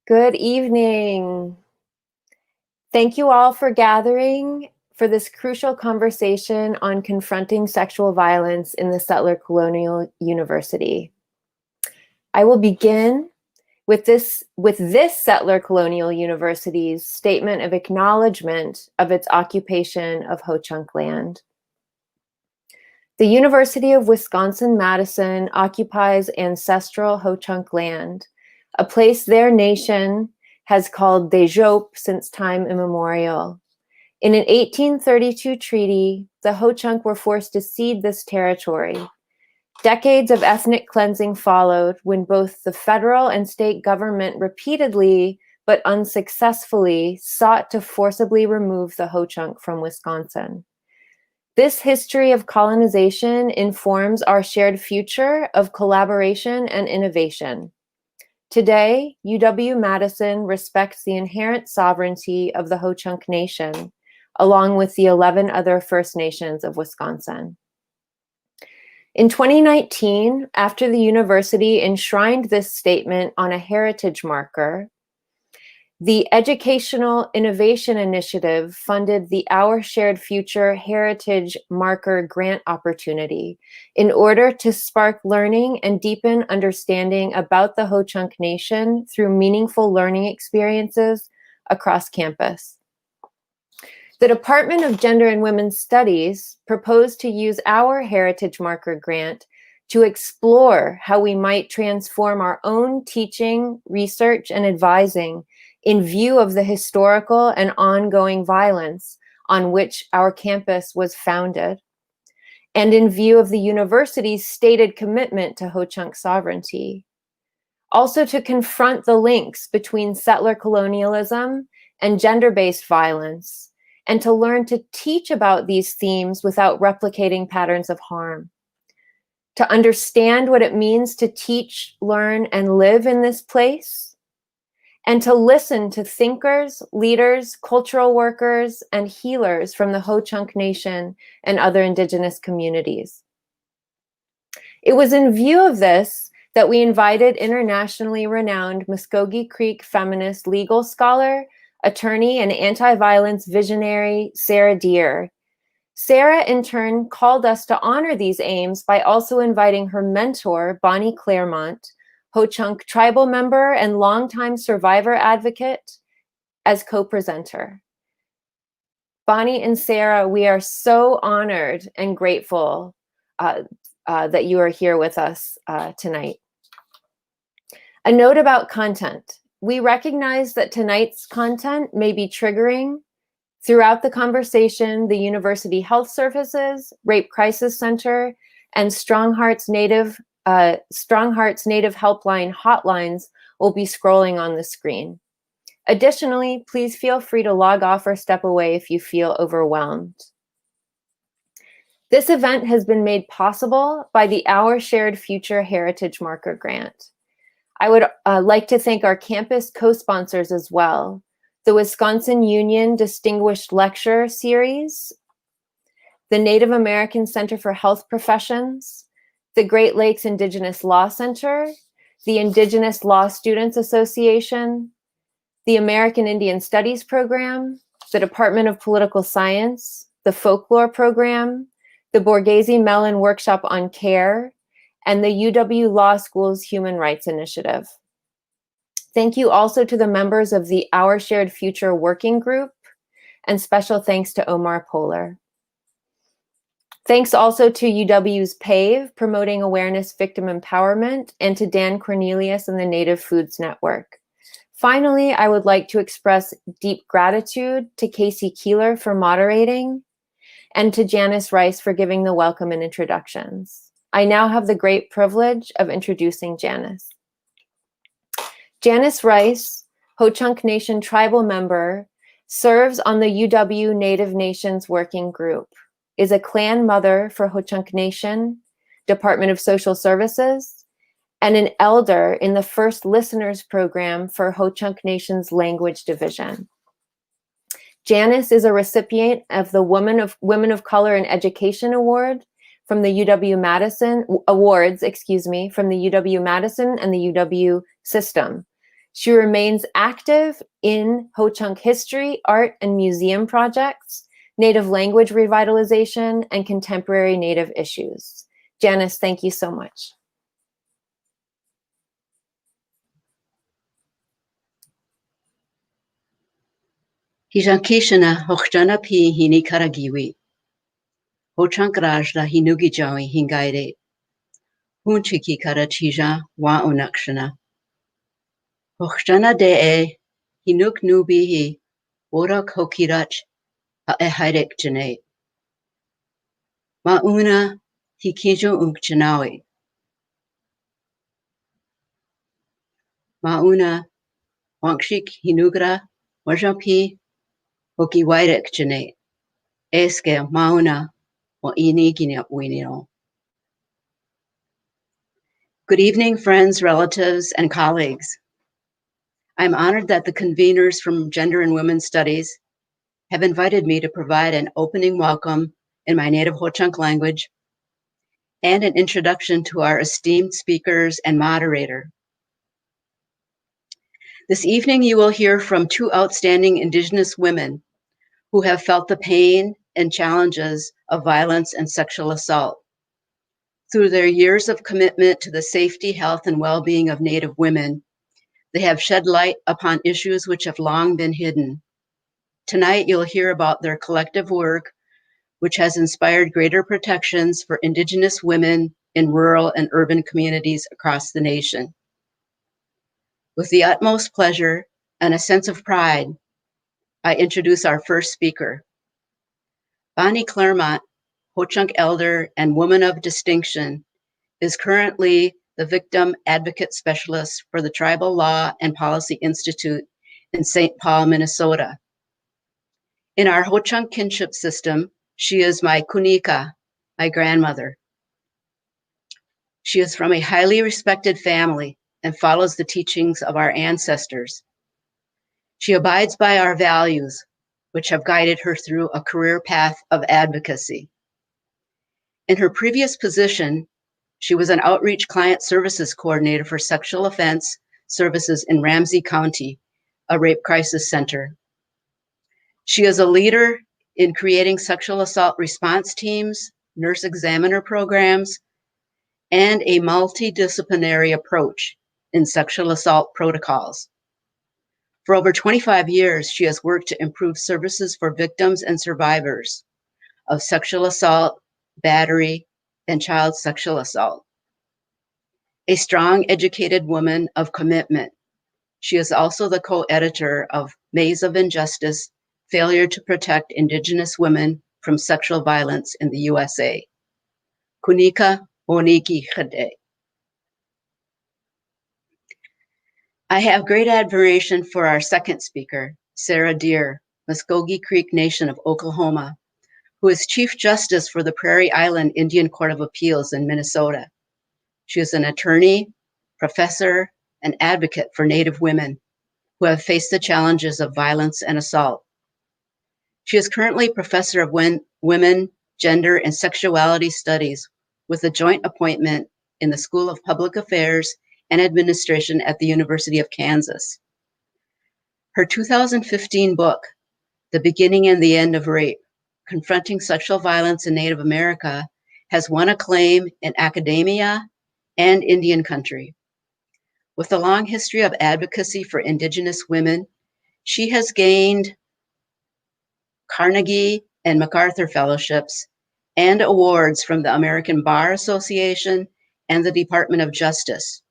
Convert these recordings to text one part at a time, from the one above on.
Good evening. Thank you all for gathering for this crucial conversation on confronting sexual violence in the settler colonial university. I will begin with this settler colonial university's statement of acknowledgement of its occupation of Ho-Chunk land. The University of Wisconsin-Madison occupies ancestral Ho-Chunk land, a place their nation has called Dejope since time immemorial. In an 1832 treaty, the Ho-Chunk were forced to cede this territory. Decades of ethnic cleansing followed when both the federal and state government repeatedly but unsuccessfully sought to forcibly remove the Ho-Chunk from Wisconsin. This history of colonization informs our shared future of collaboration and innovation. Today, UW-Madison respects the inherent sovereignty of the Ho-Chunk Nation, along with the 11 other First Nations of Wisconsin. In 2019, after the university enshrined this statement on a heritage marker, the Educational Innovation Initiative funded the Our Shared Future Heritage Marker Grant opportunity in order to spark learning and deepen understanding about the Ho-Chunk Nation through meaningful learning experiences across campus. The Department of Gender and Women's Studies proposed to use our Heritage Marker Grant to explore how we might transform our own teaching, research, and advising in view of the historical and ongoing violence on which our campus was founded, and in view of the university's stated commitment to Ho-Chunk sovereignty. Also to confront the links between settler colonialism and gender-based violence, and to learn to teach about these themes without replicating patterns of harm. To understand what it means to teach, learn, and live in this place, and to listen to thinkers, leaders, cultural workers, and healers from the Ho-Chunk Nation and other Indigenous communities. It was in view of this that we invited internationally renowned Muskogee Creek feminist legal scholar, attorney, and anti-violence visionary, Sarah Deer. Sarah, in turn, called us to honor these aims by also inviting her mentor, Bonnie Clairmont, Ho-Chunk tribal member and longtime survivor advocate, as co-presenter. Bonnie and Sarah, we are so honored and grateful that you are here with us tonight. A note about content. We recognize that tonight's content may be triggering. Throughout the conversation, the University Health Services, Rape Crisis Center, and StrongHearts Native Helpline hotlines will be scrolling on the screen. Additionally, please feel free to log off or step away if you feel overwhelmed. This event has been made possible by the Our Shared Future Heritage Marker Grant. I would like to thank our campus co-sponsors as well: the Wisconsin Union Distinguished Lecture Series, the Native American Center for Health Professions, the Great Lakes Indigenous Law Center, the Indigenous Law Students Association, the American Indian Studies Program, the Department of Political Science, the Folklore Program, the Borghese Mellon Workshop on Care, and the UW Law School's Human Rights Initiative. Thank you also to the members of the Our Shared Future Working Group, and special thanks to Omar Polar. Thanks also to UW's PAVE, promoting awareness, victim empowerment, and to Dan Cornelius and the Native Foods Network. Finally, I would like to express deep gratitude to Kasey Keeler for moderating, and to Janice Rice for giving the welcome and introductions. I now have the great privilege of introducing Janice. Janice Rice, Ho-Chunk Nation tribal member, serves on the UW Native Nations Working Group, is a clan mother for Ho-Chunk Nation, Department of Social Services, and an elder in the First Listeners Program for Ho-Chunk Nation's Language Division. Janice is a recipient of the Women of Color in Education Award from the UW-Madison, from the UW-Madison and the UW system. She remains active in Ho-Chunk history, art, and museum projects, Native language revitalization, and contemporary Native issues. Janice, thank you so much. Hijankishana hochjana pi hini karagiwi. Ho-Chunk rajla hinugi jawi hingaire. Hunchiki karachija wa onakshana. Hochjana de hinuk nubihi worak hokirach a ehairek jane. Mauna hikijo unkjanawi. Mauna wankshik hinugra wajapi hokiwairek jane. Eske mauna wa inigina winio. Good evening, friends, relatives, and colleagues. I'm honored that the conveners from Gender and Women's Studies have invited me to provide an opening welcome in my native Ho-Chunk language and an introduction to our esteemed speakers and moderator. This evening, you will hear from two outstanding Indigenous women who have felt the pain and challenges of violence and sexual assault. Through their years of commitment to the safety, health, and well-being of Native women, they have shed light upon issues which have long been hidden. Tonight, you'll hear about their collective work, which has inspired greater protections for Indigenous women in rural and urban communities across the nation. With the utmost pleasure and a sense of pride, I introduce our first speaker. Bonnie Clairmont, Ho-Chunk elder and woman of distinction, is currently the Victim Advocate Specialist for the Tribal Law and Policy Institute in St. Paul, Minnesota. In our Ho-Chunk kinship system, she is my kunika, my grandmother. She is from a highly respected family and follows the teachings of our ancestors. She abides by our values, which have guided her through a career path of advocacy. In her previous position, she was an outreach client services coordinator for sexual offense services in Ramsey County, a rape crisis center. She is a leader in creating sexual assault response teams, nurse examiner programs, and a multidisciplinary approach in sexual assault protocols. For over 25 years, she has worked to improve services for victims and survivors of sexual assault, battery, and child sexual assault. A strong, educated woman of commitment, she is also the co-editor of Maze of Injustice, Failure to Protect Indigenous Women from Sexual Violence in the USA. Kunika Oniki Khade. I have great admiration for our second speaker, Sarah Deer, Muskogee Creek Nation of Oklahoma, who is Chief Justice for the Prairie Island Indian Court of Appeals in Minnesota. She is an attorney, professor, and advocate for Native women who have faced the challenges of violence and assault. She is currently Professor of Women, Gender, and Sexuality Studies with a joint appointment in the School of Public Affairs and Administration at the University of Kansas. Her 2015 book, The Beginning and the End of Rape, Confronting Sexual Violence in Native America, has won acclaim in academia and Indian country. With a long history of advocacy for Indigenous women, she has gained Carnegie and MacArthur fellowships and awards from the American Bar Association and the Department of Justice.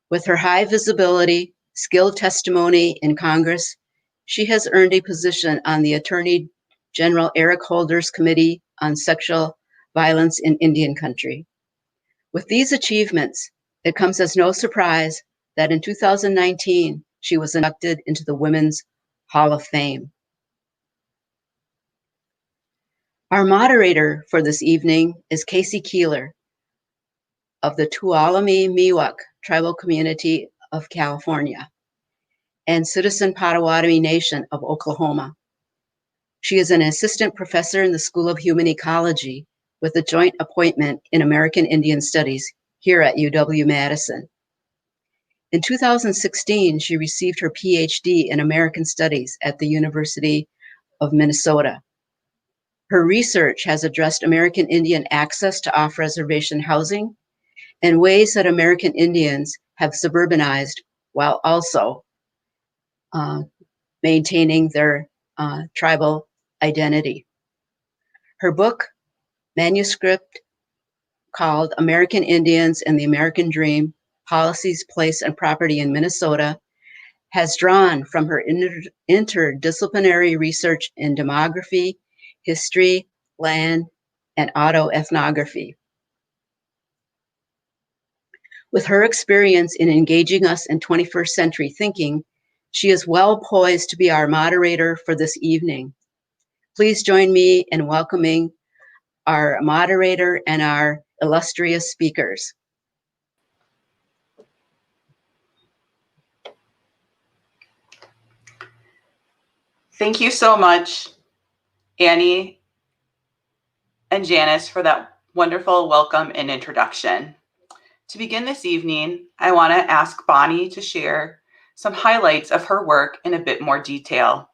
With her high visibility, skilled testimony in Congress, she has earned a position on the Attorney General Eric Holder's Committee on Sexual Violence in Indian Country. With these achievements, it comes as no surprise that in 2019, she was inducted into the Women's Hall of Fame. Our moderator for this evening is Kasey Keeler of the Tuolumne Miwok Tribal Community of California and Citizen Potawatomi Nation of Oklahoma. She is an assistant professor in the School of Human Ecology with a joint appointment in American Indian Studies here at UW-Madison. In 2016, she received her PhD in American Studies at the University of Minnesota. Her research has addressed American Indian access to off-reservation housing and ways that American Indians have suburbanized while also maintaining their tribal identity. Her book, manuscript called American Indians and the American Dream, Policies, Place, and Property in Minnesota, has drawn from her interdisciplinary research in demography, history, land, and autoethnography. With her experience in engaging us in 21st century thinking, she is well poised to be our moderator for this evening. Please join me in welcoming our moderator and our illustrious speakers. Thank you so much, Annie and Janice, for that wonderful welcome and introduction. To begin this evening, I want to ask Bonnie to share some highlights of her work in a bit more detail.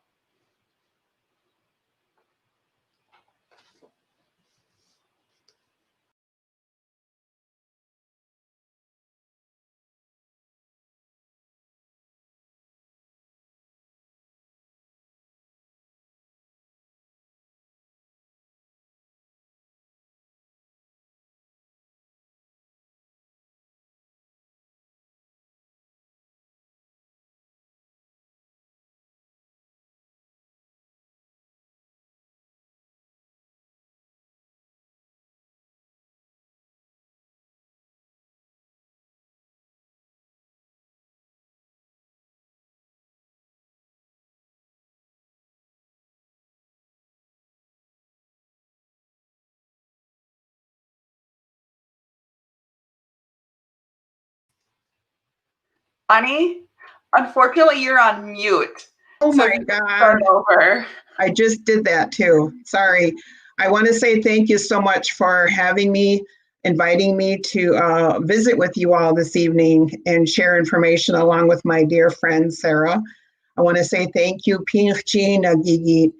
Bonnie, unfortunately, you're on mute. Oh so my God. Start over. I just did that too. Sorry. I want to say thank you so much for having me, inviting me to visit with you all this evening and share information along with my dear friend, Sarah. I want to say thank you, Pinchi Nagigi,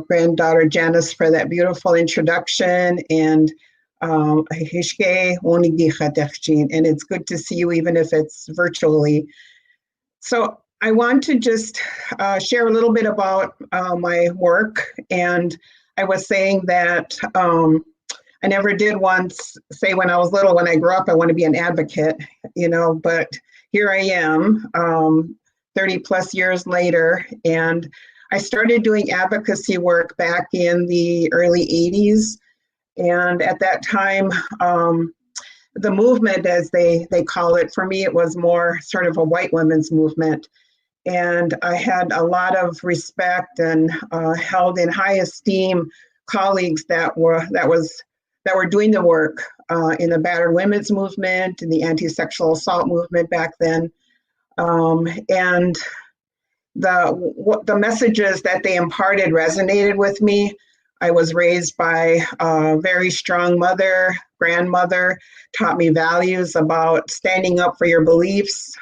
granddaughter Janice, for that beautiful introduction, and Hishke Onigi and it's good to see you even if it's virtually. So I want to just share a little bit about my work. And I was saying that I never did once say when I was little, when I grew up, I want to be an advocate, but here I am 30 plus years later. And I started doing advocacy work back in the early 80s. And at that time, the movement, as they call it, for me, it was more sort of a white women's movement. And I had a lot of respect and held in high esteem colleagues that were doing the work in the battered women's movement, in the anti-sexual assault movement back then. And the messages that they imparted resonated with me. I was raised by a very strong grandmother, taught me values about standing up for your beliefs,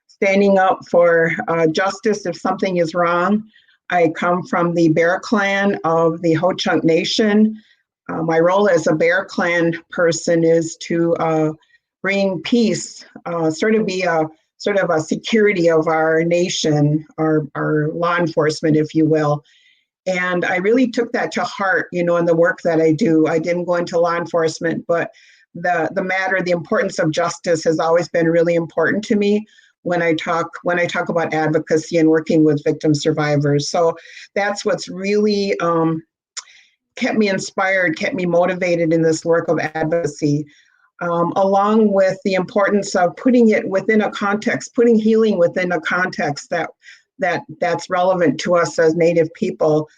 standing up for justice if something is wrong. I come from the Bear Clan of the Ho-Chunk Nation. My role as a Bear Clan person is to bring peace, sort of be a security of our nation, our law enforcement, if you will. And I really took that to heart, in the work that I do. I didn't go into law enforcement, but the importance of justice has always been really important to me when I talk about advocacy and working with victim survivors. So that's what's really kept me inspired, kept me motivated in this work of advocacy, along with the importance of putting it within a context, putting healing within a context that's relevant to us as Native people,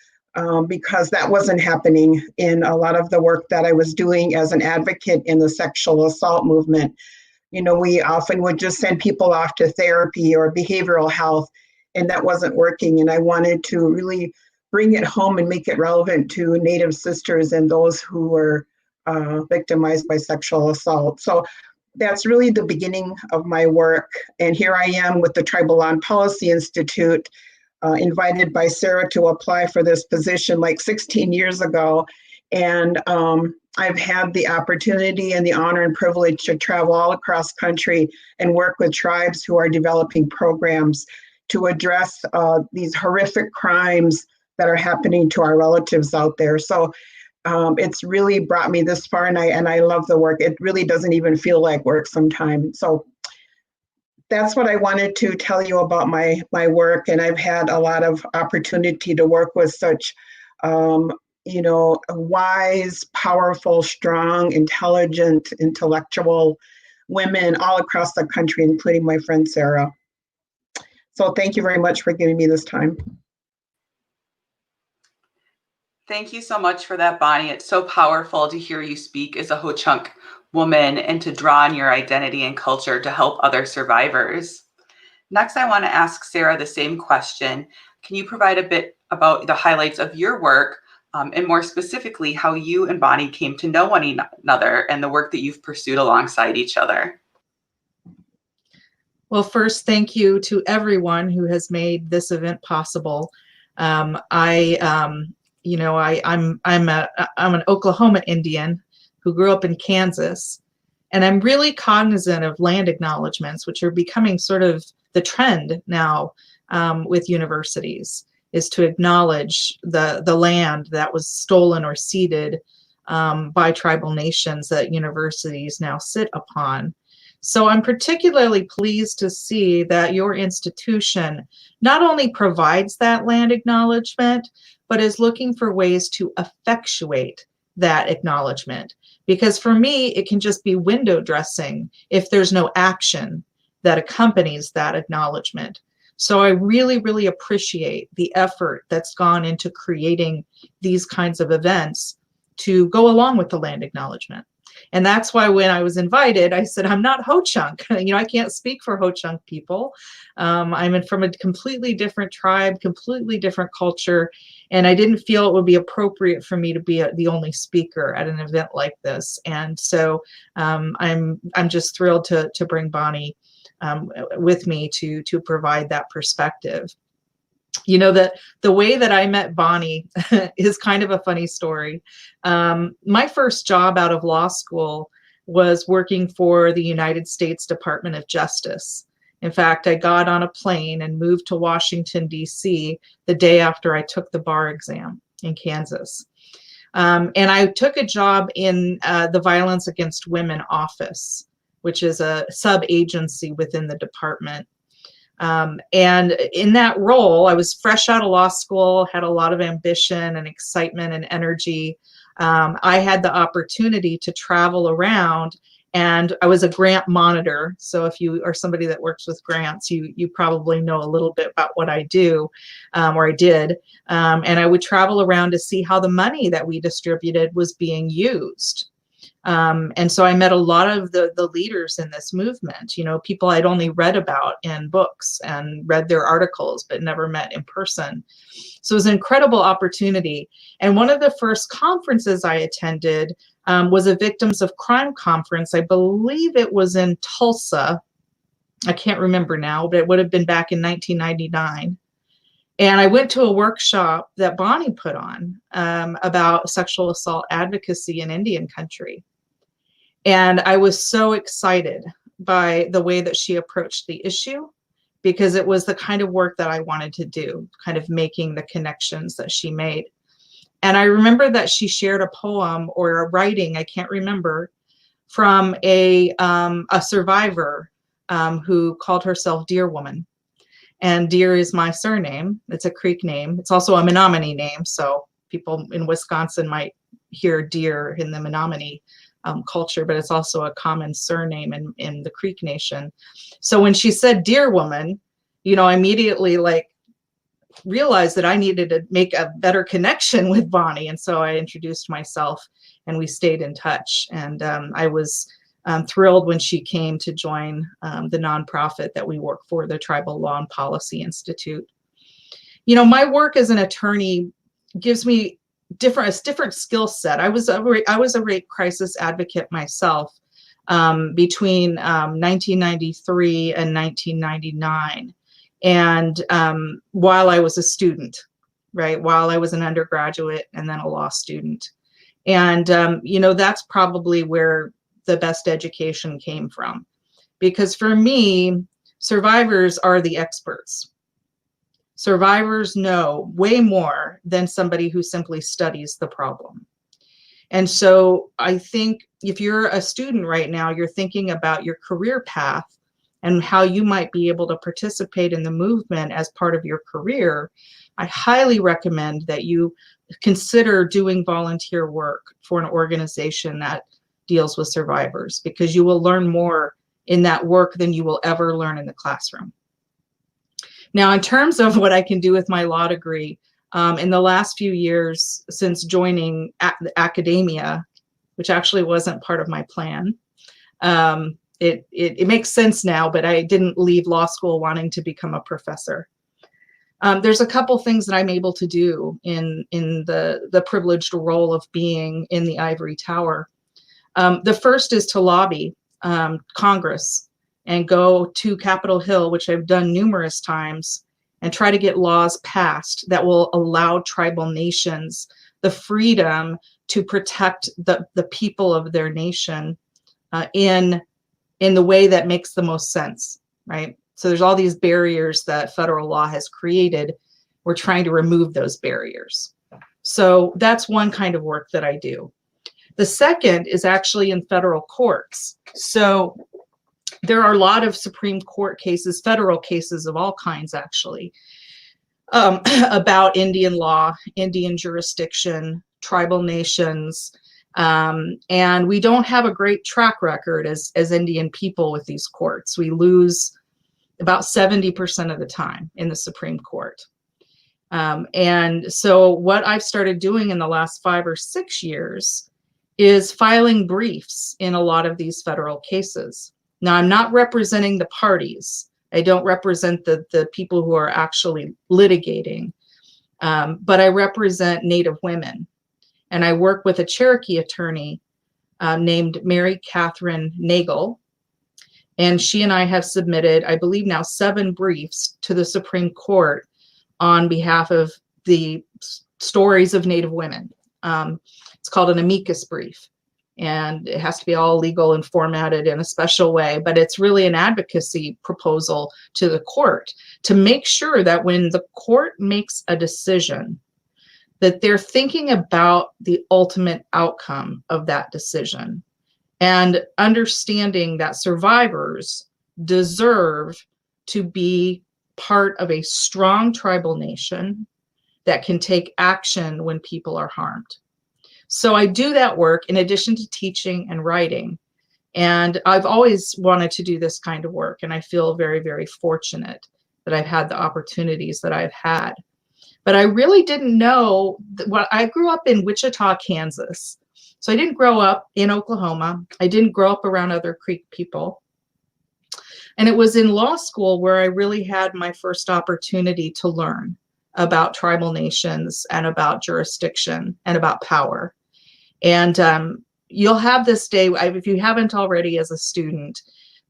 because that wasn't happening in a lot of the work that I was doing as an advocate in the sexual assault movement. We often would just send people off to therapy or behavioral health, and that wasn't working. And I wanted to really bring it home and make it relevant to Native sisters and those who were victimized by sexual assault. So that's really the beginning of my work. And here I am with the Tribal Law and Policy Institute, invited by Sarah to apply for this position like 16 years ago. And I've had the opportunity and the honor and privilege to travel all across country and work with tribes who are developing programs to address these horrific crimes that are happening to our relatives out there. So it's really brought me this far, and I love the work. It really doesn't even feel like work sometimes. So that's what I wanted to tell you about my work, and I've had a lot of opportunity to work with such wise, powerful, strong, intelligent, intellectual women all across the country, including my friend Sarah. So thank you very much for giving me this time. Thank you so much for that, Bonnie. It's so powerful to hear you speak as a Ho-Chunk woman and to draw on your identity and culture to help other survivors. Next, I want to ask Sarah the same question. Can you provide a bit about the highlights of your work, and more specifically, how you and Bonnie came to know one another and the work that you've pursued alongside each other? Well, first, thank you to everyone who has made this event possible. I'm an Oklahoma Indian who grew up in Kansas, and I'm really cognizant of land acknowledgements, which are becoming sort of the trend now with universities, is to acknowledge the land that was stolen or ceded by tribal nations that universities now sit upon. So I'm particularly pleased to see that your institution not only provides that land acknowledgement, but is looking for ways to effectuate that acknowledgement. Because for me, it can just be window dressing if there's no action that accompanies that acknowledgement. So I really, really appreciate the effort that's gone into creating these kinds of events to go along with the land acknowledgement. And that's why when I was invited, I said, I'm not Ho-Chunk. I can't speak for Ho-Chunk people. I'm from a completely different tribe, completely different culture. And I didn't feel it would be appropriate for me to be the only speaker at an event like this. And so I'm just thrilled to bring Bonnie with me to provide that perspective. The way that I met Bonnie is kind of a funny story. My first job out of law school was working for the United States Department of Justice. In fact, I got on a plane and moved to Washington, D.C. the day after I took the bar exam in Kansas. And I took a job in the Violence Against Women office, which is a sub-agency within the department. And in that role, I was fresh out of law school, had a lot of ambition and excitement and energy. I had the opportunity to travel around, and I was a grant monitor. So if you are somebody that works with grants, you probably know a little bit about what I do, or I did. And I would travel around to see how the money that we distributed was being used. And so I met a lot of the leaders in this movement, people I'd only read about in books and read their articles, but never met in person. So it was an incredible opportunity. And one of the first conferences I attended was a Victims of Crime conference. I believe it was in Tulsa. I can't remember now, but it would have been back in 1999. And I went to a workshop that Bonnie put on about sexual assault advocacy in Indian country. And I was so excited by the way that she approached the issue, because it was the kind of work that I wanted to do, kind of making the connections that she made. And I remember that she shared a poem or a writing, I can't remember, from a survivor who called herself Deer Woman. And Deer is my surname. It's a Creek name. It's also a Menominee name. So people in Wisconsin might hear Deer in the Menominee culture, but it's also a common surname in the Creek Nation. So when she said Deer Woman, I immediately realized that I needed to make a better connection with Bonnie. And so I introduced myself and we stayed in touch. And I was thrilled when she came to join the nonprofit that we work for, the Tribal Law and Policy Institute. My work as an attorney gives me different skill set. I was a rape crisis advocate myself between 1993 and 1999. And while I was a student, right, while I was an undergraduate and then a law student. And, that's probably where the best education came from. Because for me, survivors are the experts. Survivors know way more than somebody who simply studies the problem. And so I think if you're a student right now, you're thinking about your career path and how you might be able to participate in the movement as part of your career. I highly recommend that you consider doing volunteer work for an organization that deals with survivors, because you will learn more in that work than you will ever learn in the classroom. Now, in terms of what I can do with my law degree, in the last few years since joining academia, which actually wasn't part of my plan, it makes sense now, but I didn't leave law school wanting to become a professor. There's a couple things that I'm able to do in the privileged role of being in the ivory tower. The first is to lobby Congress and go to Capitol Hill, which I've done numerous times, and try to get laws passed that will allow tribal nations the freedom to protect the people of their nation in the way that makes the most sense, right? So there's all these barriers that federal law has created. We're trying to remove those barriers. So that's one kind of work that I do. The second is actually in federal courts. So there are a lot of Supreme Court cases, federal cases of all kinds actually, about Indian law, Indian jurisdiction, tribal nations, and we don't have a great track record as Indian people with these courts. We lose about 70% of the time in the Supreme Court. And so what I've started doing in the last 5 or 6 years is filing briefs in a lot of these federal cases. Now, I'm not representing the parties. I don't represent the people who are actually litigating, but I represent Native women. And I work with a Cherokee attorney named Mary Catherine Nagel. And she and I have submitted, I believe now, 7 briefs to the Supreme Court on behalf of the stories of Native women. It's called an amicus brief. And it has to be all legal and formatted in a special way, but it's really an advocacy proposal to the court to make sure that when the court makes a decision, that they're thinking about the ultimate outcome of that decision and understanding that survivors deserve to be part of a strong tribal nation that can take action when people are harmed. So I do that work in addition to teaching and writing. And I've always wanted to do this kind of work. And I feel very, very fortunate that I've had the opportunities that I've had. But I really didn't know I grew up in Wichita, Kansas. So I didn't grow up in Oklahoma. I didn't grow up around other Creek people. And it was in law school where I really had my first opportunity to learn about tribal nations and about jurisdiction and about power. And you'll have this day, if you haven't already as a student,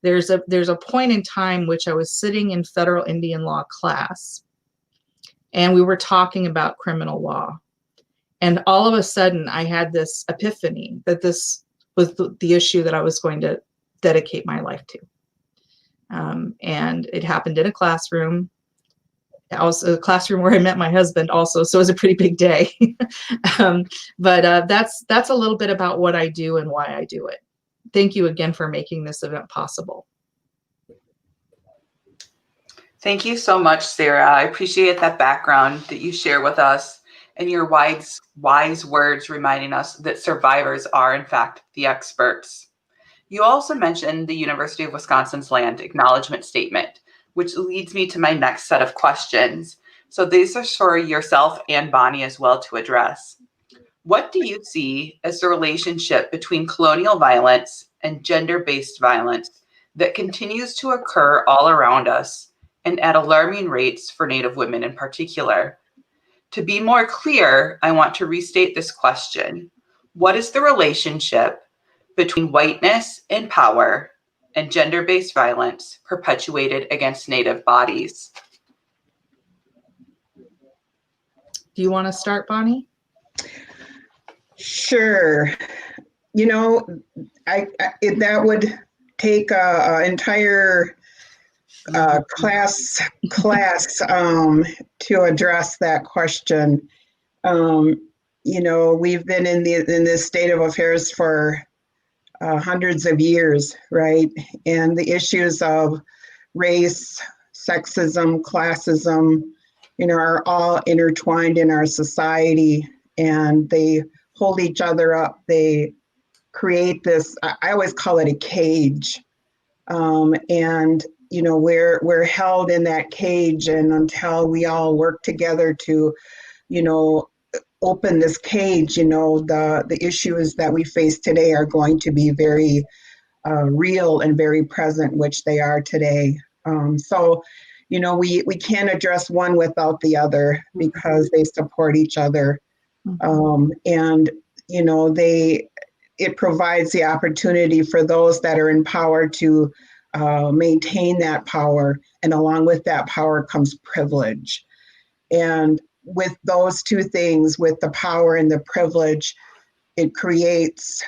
there's a point in time which I was sitting in federal Indian law class, and we were talking about criminal law. And all of a sudden, I had this epiphany that this was the issue that I was going to dedicate my life to. And it happened in a classroom. Also a classroom where I met my husband also, so it was a pretty big day. But that's a little bit about what I do and why I do it. Thank you again for making this event possible. Thank you so much, Sarah. I appreciate that background that you share with us and your wise words reminding us that survivors are, in fact, the experts. You also mentioned the University of Wisconsin's Land Acknowledgement Statement, which leads me to my next set of questions. So these are for yourself and Bonnie as well to address. What do you see as the relationship between colonial violence and gender-based violence that continues to occur all around us and at alarming rates for Native women in particular? To be more clear, I want to restate this question. What is the relationship between whiteness in power and gender-based violence perpetuated against Native bodies. Do you want to start, Bonnie? Sure. You know, that would take an entire class to address that question. You know, we've been in this state of affairs for hundreds of years, right? And the issues of race, sexism, classism, you know, are all intertwined in our society, and they hold each other up. They create this, I always call it a cage. And, you know, we're held in that cage, and until we all work together to, you know, open this cage, you know, the issues that we face today are going to be very real and very present, which they are today. So, you know, we can't address one without the other, because they support each other. And, you know, it provides the opportunity for those that are in power to maintain that power. And along with that power comes privilege. And with those two things, with the power and the privilege, it creates,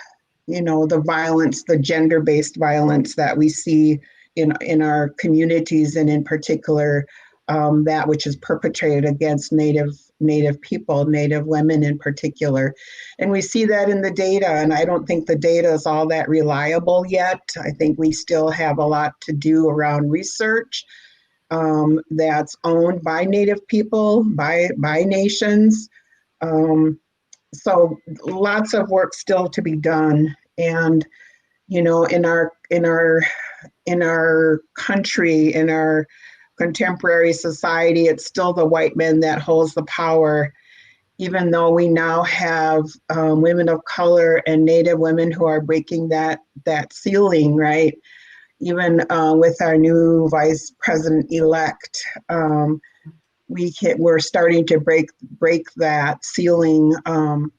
you know, the violence, the gender-based violence that we see in our communities, and in particular, that which is perpetrated against Native people, Native women in particular. And we see that in the data, and I don't think the data is all that reliable yet. I think we still have a lot to do around research that's owned by Native people, by nations. So lots of work still to be done. And, you know, in our country, in our contemporary society, it's still the white man that holds the power, even though we now have women of color and Native women who are breaking that ceiling, right? Even with our new vice president-elect, we're starting to break that ceiling.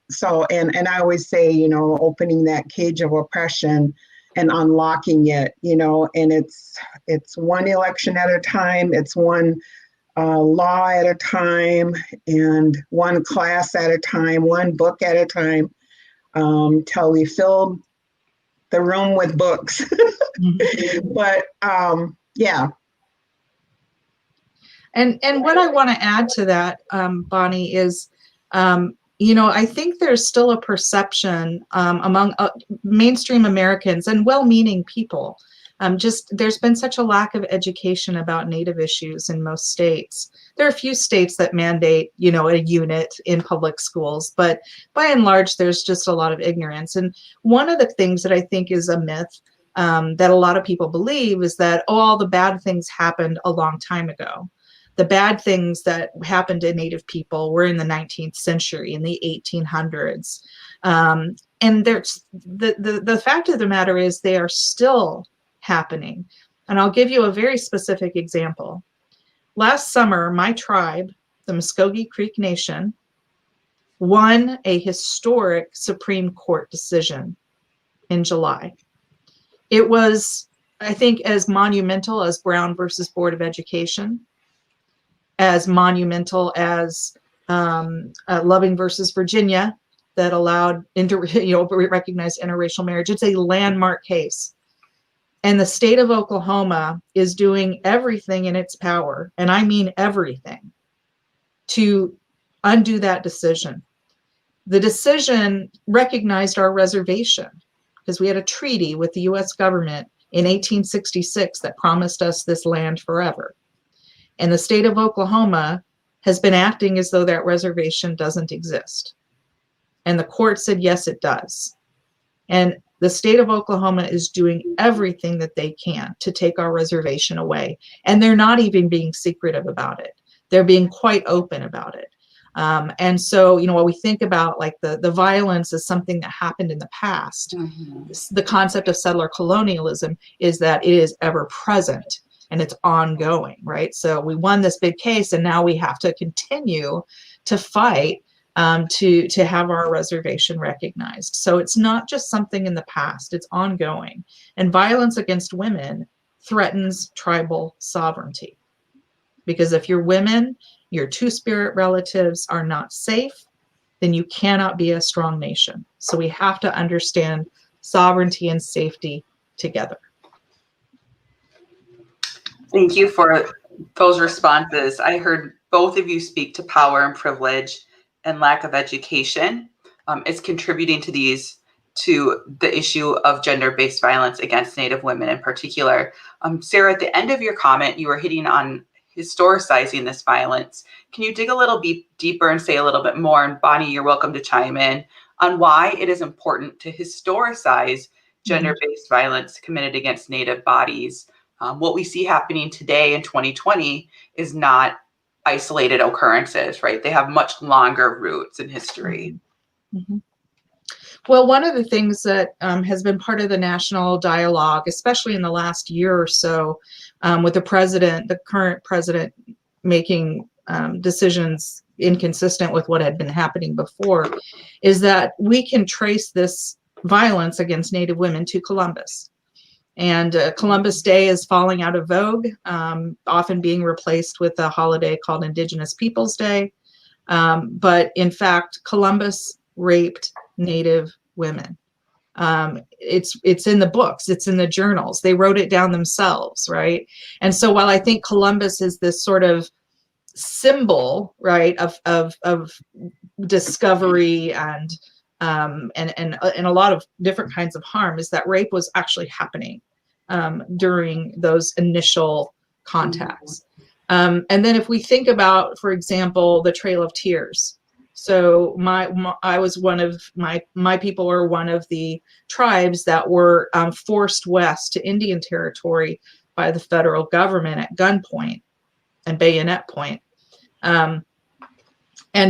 So, and I always say, you know, opening that cage of oppression and unlocking it, you know, and it's one election at a time, it's one law at a time, and one class at a time, one book at a time, till we fill the room with books. But yeah. And what I want to add to that, Bonnie, is, you know, I think there's still a perception among mainstream Americans and well-meaning people. There's been such a lack of education about Native issues in most states. There are a few states that mandate, you know, a unit in public schools, but by and large, there's just a lot of ignorance. And one of the things that I think is a myth that a lot of people believe is that, oh, all the bad things happened a long time ago. The bad things that happened to Native people were in the 19th century, in the 1800s. And there's the fact of the matter is they are still happening. And I'll give you a very specific example. Last summer, my tribe, the Muskogee Creek Nation, won a historic Supreme Court decision in July. It was, I think, as monumental as Brown versus Board of Education, as monumental as Loving versus Virginia, that allowed recognized interracial marriage. It's a landmark case. And the state of Oklahoma is doing everything in its power, and I mean everything, to undo that decision. The decision recognized our reservation because we had a treaty with the US government in 1866 that promised us this land forever. And the state of Oklahoma has been acting as though that reservation doesn't exist. And the court said, yes, it does. And the state of Oklahoma is doing everything that they can to take our reservation away. And they're not even being secretive about it. They're being quite open about it. And so, you know, when we think about like the violence as something that happened in the past, the concept of settler colonialism is that it is ever present and it's ongoing, right? So we won this big case, and now we have to continue to fight to have our reservation recognized. So it's not just something in the past, it's ongoing. And violence against women threatens tribal sovereignty. Because if your women, your two-spirit relatives are not safe, then you cannot be a strong nation. So we have to understand sovereignty and safety together. Thank you for those responses. I heard both of you speak to power and privilege and lack of education. It's contributing to the issue of gender-based violence against Native women in particular. Sarah, at the end of your comment, you were hitting on historicizing this violence. Can you dig a little bit deeper and say a little bit more? And Bonnie, you're welcome to chime in on why it is important to historicize gender-based violence committed against Native bodies. What we see happening today in 2020 is not isolated occurrences, right? They have much longer roots in history. Mm-hmm. Well, one of the things that has been part of the national dialogue, especially in the last year or so, with the current president making decisions inconsistent with what had been happening before, is that we can trace this violence against Native women to Columbus. And Columbus Day is falling out of vogue, often being replaced with a holiday called Indigenous Peoples Day. But in fact, Columbus raped Native women. It's in the books, it's in the journals. They wrote it down themselves, right? And so while I think Columbus is this sort of symbol, right, of discovery and a lot of different kinds of harm, is that rape was actually happening during those initial contacts. And then if we think about, for example, the Trail of Tears. So I was one of my people are one of the tribes that were forced west to Indian Territory by the federal government at gunpoint and bayonet point. And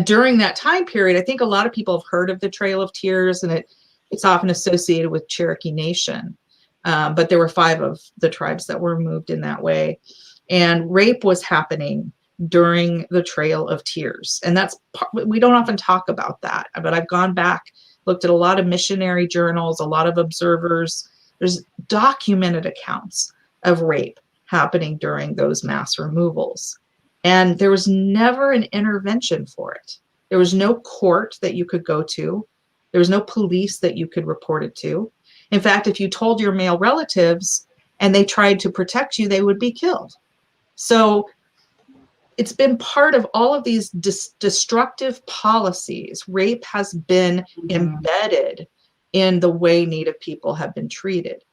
during that time period, I think a lot of people have heard of the Trail of Tears, and it's often associated with Cherokee Nation. But there were 5 of the tribes that were moved in that way. And rape was happening during the Trail of Tears. And we don't often talk about that, but I've gone back, looked at a lot of missionary journals, a lot of observers. There's documented accounts of rape happening during those mass removals. And there was never an intervention for it. There was no court that you could go to. There was no police that you could report it to. In fact, if you told your male relatives and they tried to protect you, they would be killed. So it's been part of all of these destructive policies. Rape has been embedded in the way Native people have been treated.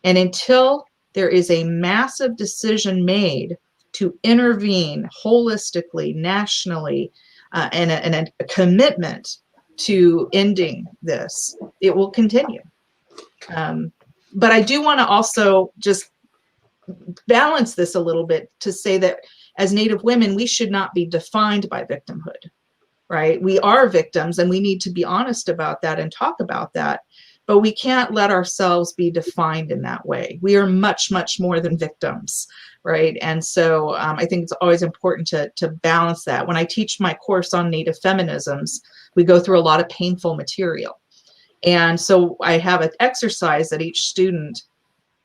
And until there is a massive decision made to intervene holistically, nationally, and a commitment to ending this, it will continue. But I do want to also just balance this a little bit to say that as Native women, we should not be defined by victimhood, right? We are victims, and we need to be honest about that and talk about that, but we can't let ourselves be defined in that way. We are much, much more than victims, right? And so I think it's always important to balance that. When I teach my course on Native feminisms, we go through a lot of painful material. And so I have an exercise that each student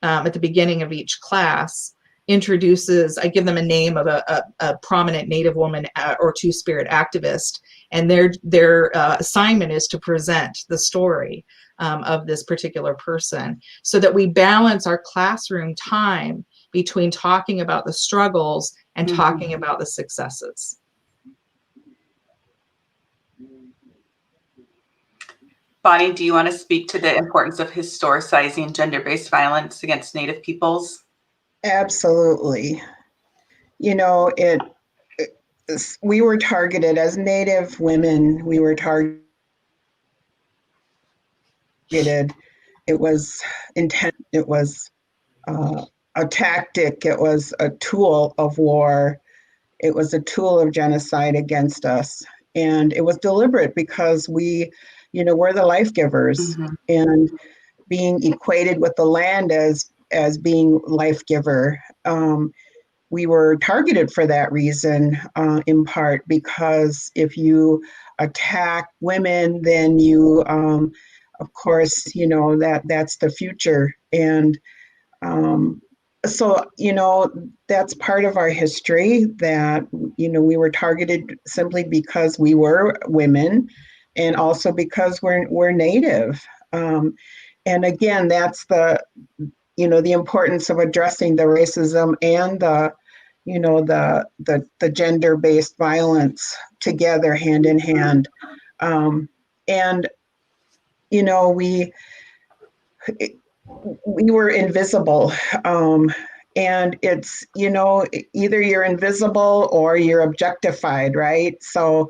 at the beginning of each class introduces. I give them a name of a prominent Native woman or two-spirit activist, and their assignment is to present the story of this particular person, so that we balance our classroom time between talking about the struggles and talking about the successes. Bonnie, do you want to speak to the importance of historicizing gender-based violence against Native peoples? Absolutely. You know, we were targeted as Native women. We were targeted. It was intent. It was a tactic. It was a tool of war. It was a tool of genocide against us. And it was deliberate because we're the life givers, and being equated with the land as being life giver. We were targeted for that reason, in part because if you attack women, then you, of course, you know, that's the future. And so, you know, that's part of our history, that, you know, we were targeted simply because we were women, and also because we're Native. And again, that's the, you know, the importance of addressing the racism and the, you know, the gender-based violence together, hand in hand. And, you know, we were invisible. And it's, you know, either you're invisible or you're objectified, right? So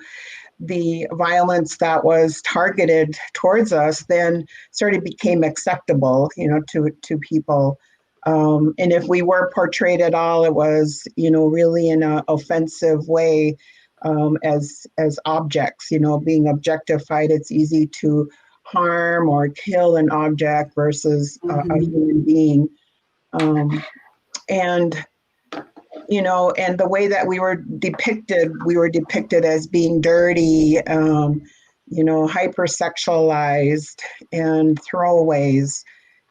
the violence that was targeted towards us then sort of became acceptable, you know, to people. And if we were portrayed at all, it was, you know, really in an offensive way, as objects, you know, being objectified. It's easy to harm or kill an object versus a human being. And, you know, and the way that we were depicted as being dirty, you know, hypersexualized and throwaways.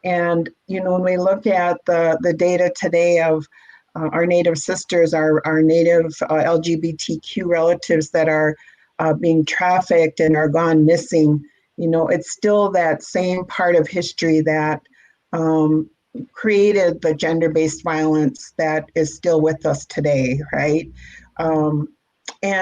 And, you know, when we look at the data today of our Native sisters, our Native LGBTQ relatives that are being trafficked and are gone missing, you know, it's still that same part of history that created the gender-based violence that is still with us today, right? And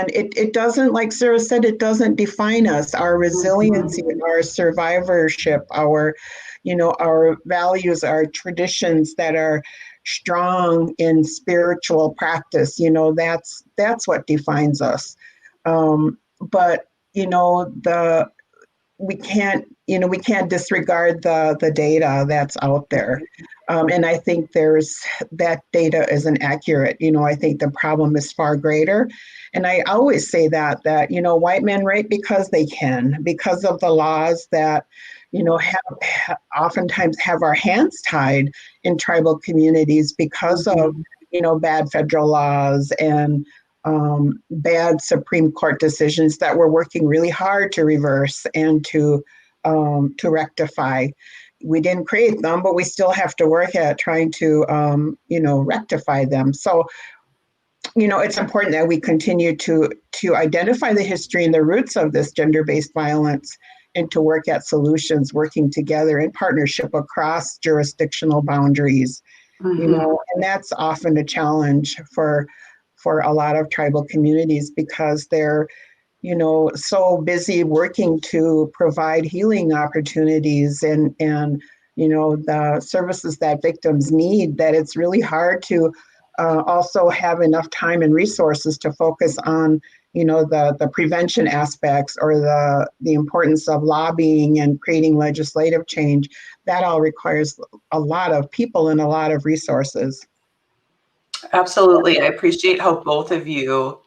it doesn't, like Sarah said, it doesn't define us. Our resiliency, our survivorship, our, you know, our values, our traditions that are strong in spiritual practice, you know, that's what defines us. But, you know, we can't disregard the data that's out there. And I think that data isn't accurate. You know, I think the problem is far greater. And I always say that, you know, white men rape because they can, because of the laws that, you know, oftentimes have our hands tied in tribal communities because of, you know, bad federal laws and bad Supreme Court decisions that we're working really hard to reverse and to rectify. We didn't create them, but we still have to work at trying to, you know, rectify them. So, you know, it's important that we continue to identify the history and the roots of this gender-based violence and to work at solutions, working together in partnership across jurisdictional boundaries, you know, and that's often a challenge for a lot of tribal communities because they're, you know, so busy working to provide healing opportunities and you know, the services that victims need, that it's really hard to also have enough time and resources to focus on, you know, the prevention aspects or the importance of lobbying and creating legislative change. That all requires a lot of people and a lot of resources. Absolutely. I appreciate how both of you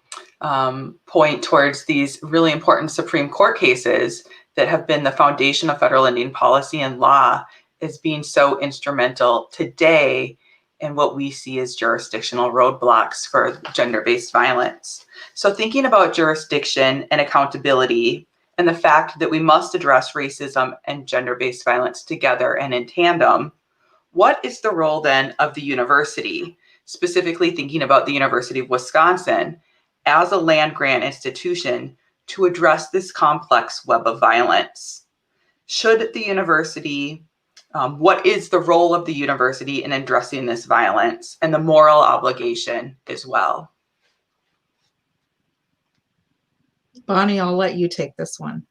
point towards these really important Supreme Court cases that have been the foundation of federal Indian policy and law as being so instrumental today in what we see as jurisdictional roadblocks for gender-based violence. So thinking about jurisdiction and accountability and the fact that we must address racism and gender-based violence together and in tandem, what is the role then of the university, specifically thinking about the University of Wisconsin as a land-grant institution to address this complex web of violence? Should the university, what is the role of the university in addressing this violence and the moral obligation as well? Bonnie, I'll let you take this one.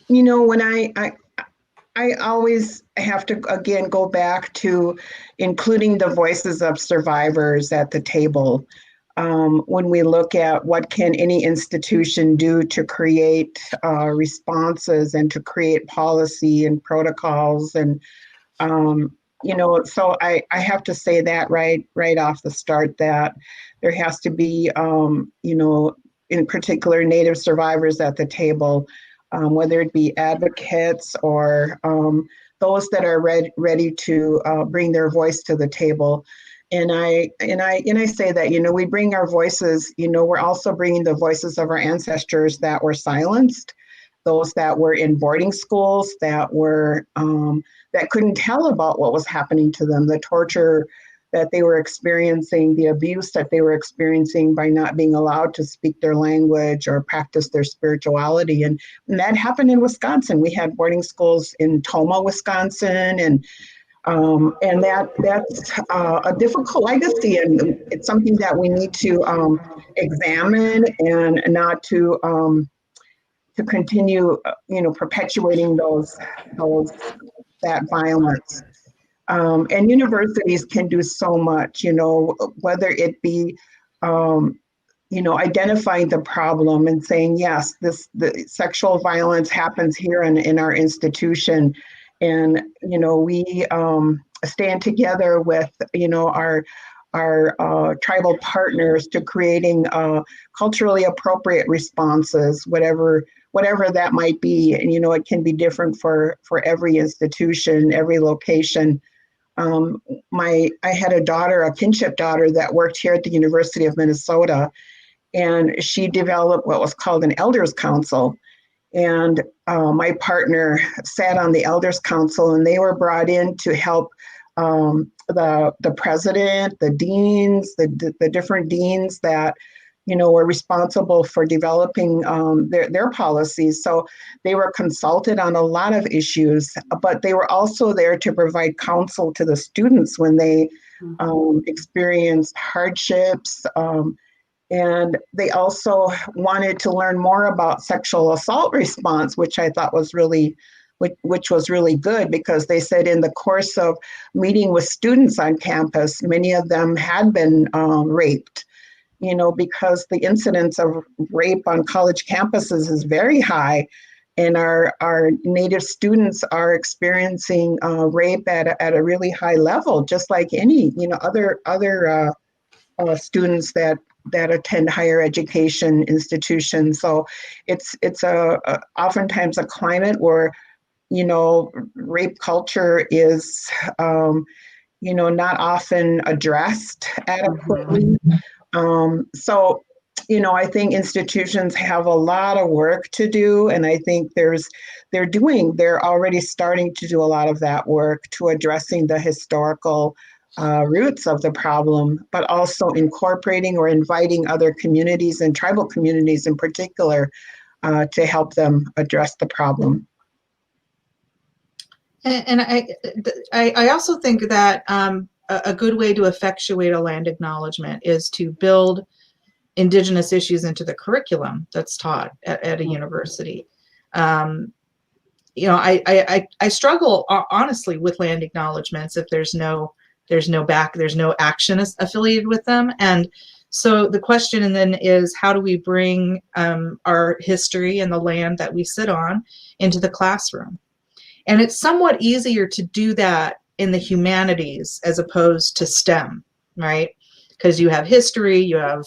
You know, when I always have to, again, go back to including the voices of survivors at the table. When we look at what can any institution do to create responses and to create policy and protocols. And, you know, so I have to say that right off the start, that there has to be, you know, in particular, Native survivors at the table, whether it be advocates or those that are ready to bring their voice to the table. And I say that, you know, we bring our voices, you know, we're also bringing the voices of our ancestors that were silenced, those that were in boarding schools, that were that couldn't tell about what was happening to them, the torture that they were experiencing, the abuse that they were experiencing by not being allowed to speak their language or practice their spirituality. And that happened in Wisconsin. We had boarding schools in Tomah, Wisconsin, and that's a difficult legacy, and it's something that we need to examine and not to continue, you know, perpetuating that violence. And universities can do so much, you know, whether it be, you know, identifying the problem and saying, yes, the sexual violence happens here in our institution. And, you know, we stand together with, you know, our tribal partners to creating culturally appropriate responses, whatever that might be. And, you know, it can be different for every institution, every location. I had a kinship daughter that worked here at the University of Minnesota, and she developed what was called an elders council. And my partner sat on the elders council, and they were brought in to help the president, the deans, the different deans that, you know, were responsible for developing their policies. So they were consulted on a lot of issues, but they were also there to provide counsel to the students when they experienced hardships. And they also wanted to learn more about sexual assault response, which I thought was really good, because they said in the course of meeting with students on campus, many of them had been raped, you know, because the incidence of rape on college campuses is very high. And our Native students are experiencing rape at a really high level, just like any, you know, other students that attend higher education institutions. So it's oftentimes a climate where, you know, rape culture is, you know, not often addressed adequately. So, you know, I think institutions have a lot of work to do, and I think they're already starting to do a lot of that work to addressing the historical roots of the problem, but also incorporating or inviting other communities and tribal communities in particular to help them address the problem. And I also think that a good way to effectuate a land acknowledgement is to build Indigenous issues into the curriculum that's taught at a university. You know, I struggle honestly with land acknowledgements if there's no action affiliated with them. And so the question then is, how do we bring our history and the land that we sit on into the classroom? And it's somewhat easier to do that in the humanities as opposed to STEM, right? Because you have history, you have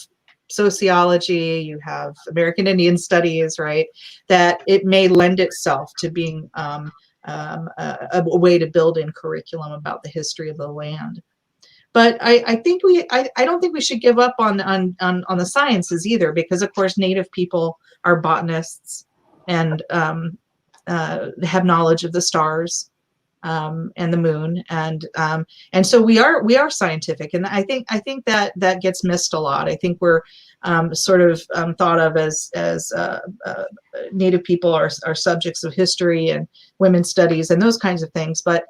sociology, you have American Indian studies, right? That it may lend itself to being a way to build in curriculum about the history of the land. But I don't think we should give up on the sciences either, because of course Native people are botanists and have knowledge of the stars and the moon, and so we are scientific, and I think that gets missed a lot. I think we're sort of thought of as Native people are subjects of history and women's studies and those kinds of things, but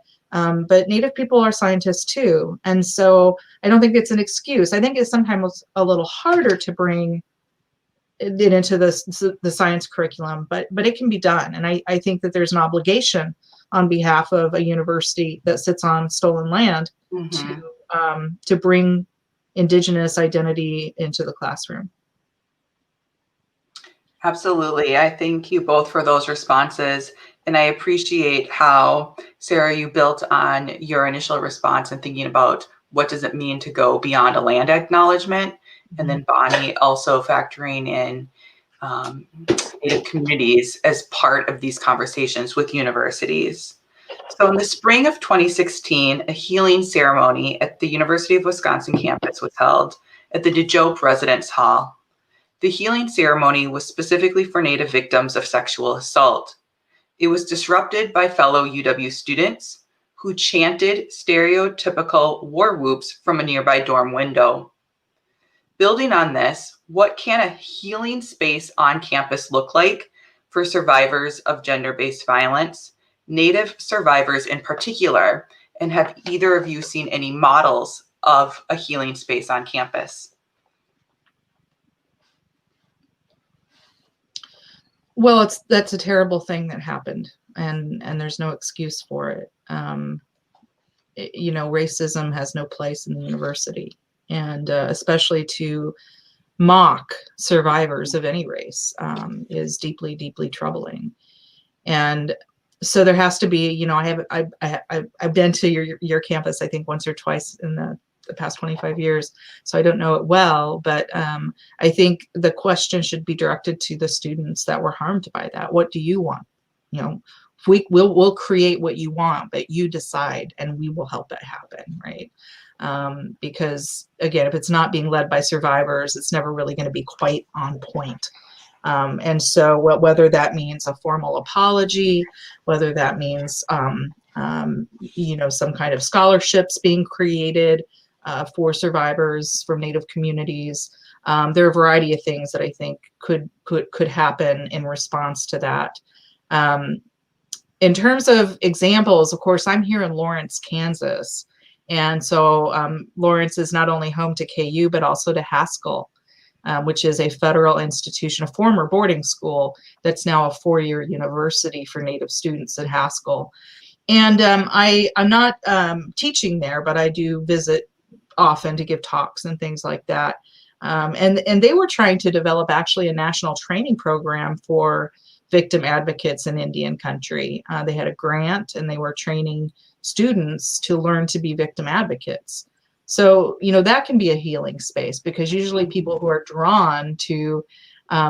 Native people are scientists too, and so I don't think it's an excuse. I think it's sometimes a little harder to bring it into the science curriculum, but it can be done, and I think that there's an obligation on behalf of a university that sits on stolen land to bring Indigenous identity into the classroom. Absolutely. I thank you both for those responses. And I appreciate how, Sarah, you built on your initial response and thinking about what does it mean to go beyond a land acknowledgement. And then Bonnie also factoring in Native communities as part of these conversations with universities. So in the spring of 2016, a healing ceremony at the University of Wisconsin campus was held at the DeJope Residence Hall. The healing ceremony was specifically for Native victims of sexual assault. It was disrupted by fellow UW students who chanted stereotypical war whoops from a nearby dorm window. Building on this, what can a healing space on campus look like for survivors of gender-based violence, Native survivors in particular, and have either of you seen any models of a healing space on campus? Well, that's a terrible thing that happened, and there's no excuse for it. Racism has no place in the university, and especially to mock survivors of any race is deeply, deeply troubling. And so there has to be, I've been to your campus, I think once or twice in the past 25 years, so I don't know it well, but I think the question should be directed to the students that were harmed by that. What do you want? We'll create what you want, but you decide, and we will help it happen, right? Because again, if it's not being led by survivors, it's never really going to be quite on point. And so whether that means a formal apology, whether that means some kind of scholarships being created for survivors from Native communities, there are a variety of things that I think could happen in response to that. In terms of examples, of course, I'm here in Lawrence, Kansas. And so Lawrence is not only home to KU, but also to Haskell, which is a federal institution, a former boarding school that's now a 4-year university for Native students at Haskell. And I'm not teaching there, but I do visit often to give talks and things like that. And they were trying to develop actually a national training program for victim advocates in Indian country. They had a grant, and they were training students to learn to be victim advocates. So, that can be a healing space, because usually people who are drawn to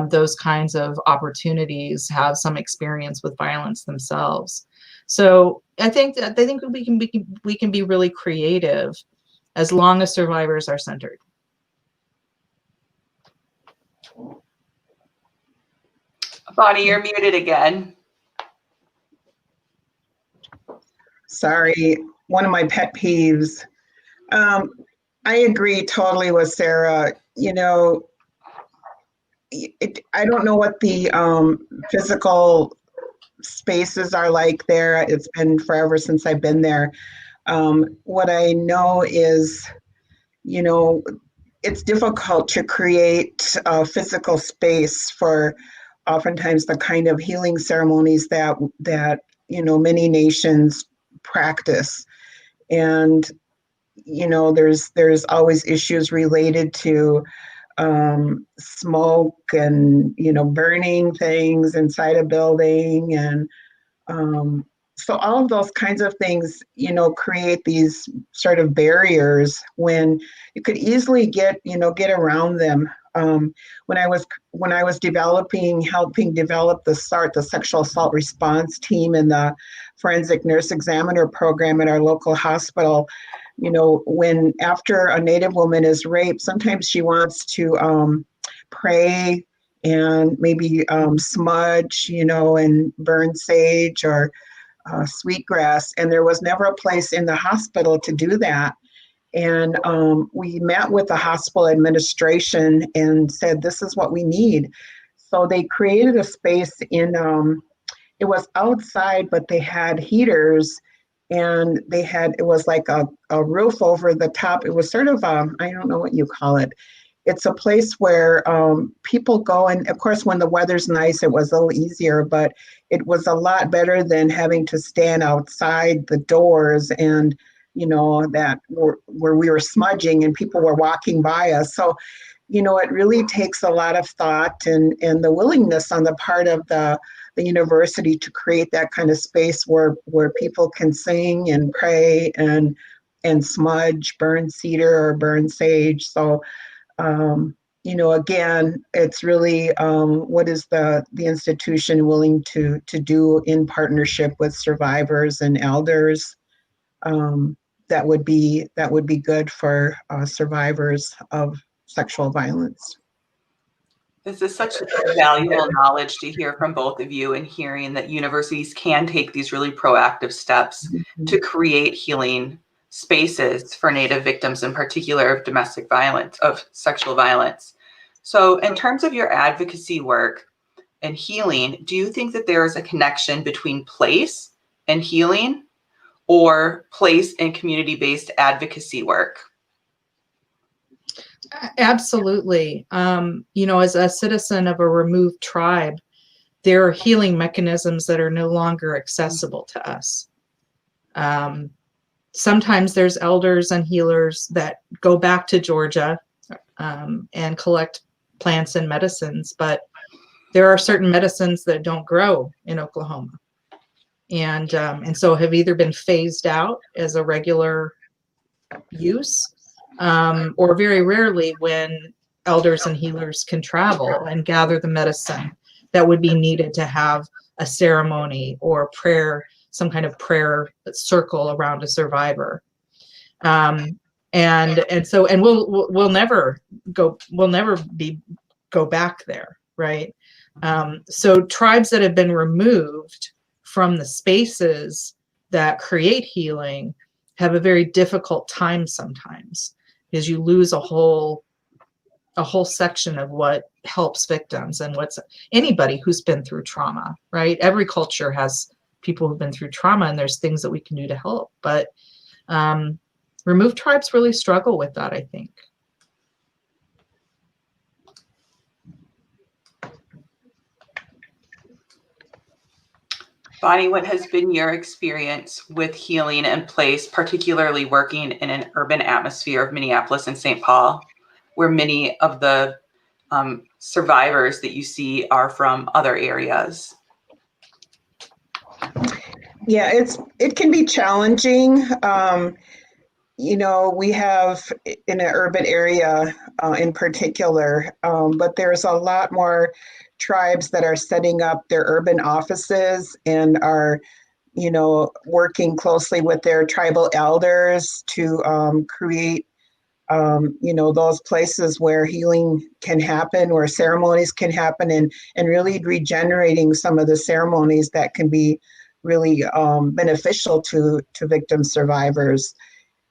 those kinds of opportunities have some experience with violence themselves. So I think we can be really creative as long as survivors are centered. Bonnie, you're muted again. Sorry, one of my pet peeves. I agree totally with Sarah. I don't know what the physical spaces are like there. It's been forever since I've been there. What I know is, it's difficult to create a physical space for oftentimes the kind of healing ceremonies that many nations practice. And there's always issues related to smoke and burning things inside a building, and so all of those kinds of things create these sort of barriers when you could easily get around them. When I was helping develop the sexual assault response team in the forensic nurse examiner program at our local hospital, when after a Native woman is raped, sometimes she wants to pray and maybe smudge, and burn sage or sweetgrass, and there was never a place in the hospital to do that. And we met with the hospital administration and said, this is what we need. So they created a space it was outside, but they had heaters, and it was like a roof over the top. It was sort of, I don't know what you call it. It's a place where people go, and of course, when the weather's nice, it was a little easier, but it was a lot better than having to stand outside the doors and, where we were smudging and people were walking by us. So, it really takes a lot of thought and the willingness on the part of the university to create that kind of space where people can sing and pray and smudge, burn cedar or burn sage. So, again, it's really what is the institution willing to do in partnership with survivors and elders, that would be good for survivors of sexual violence. This is such valuable knowledge to hear from both of you, and hearing that universities can take these really proactive steps to create healing spaces for Native victims, in particular of domestic violence, of sexual violence. So in terms of your advocacy work and healing, do you think that there is a connection between place and healing, or place and community-based advocacy work? Absolutely. As a citizen of a removed tribe, there are healing mechanisms that are no longer accessible to us. Sometimes there's elders and healers that go back to Georgia and collect plants and medicines, but there are certain medicines that don't grow in Oklahoma, and so have either been phased out as a regular use, or very rarely when elders and healers can travel and gather the medicine that would be needed to have a ceremony or prayer, some kind of prayer circle around a survivor. And we'll never go back there, right? So tribes that have been removed from the spaces that create healing have a very difficult time sometimes, because you lose a whole section of what helps victims and what's anybody who's been through trauma, right? Every culture has people who've been through trauma, and there's things that we can do to help. But removed tribes really struggle with that, I think. Bonnie, what has been your experience with healing and place, particularly working in an urban atmosphere of Minneapolis and St. Paul, where many of the survivors that you see are from other areas? Yeah, it can be challenging. We have in an urban area in particular, but there's a lot more tribes that are setting up their urban offices and are, working closely with their tribal elders to create, those places where healing can happen, where ceremonies can happen, and really regenerating some of the ceremonies that can be really beneficial to victim survivors.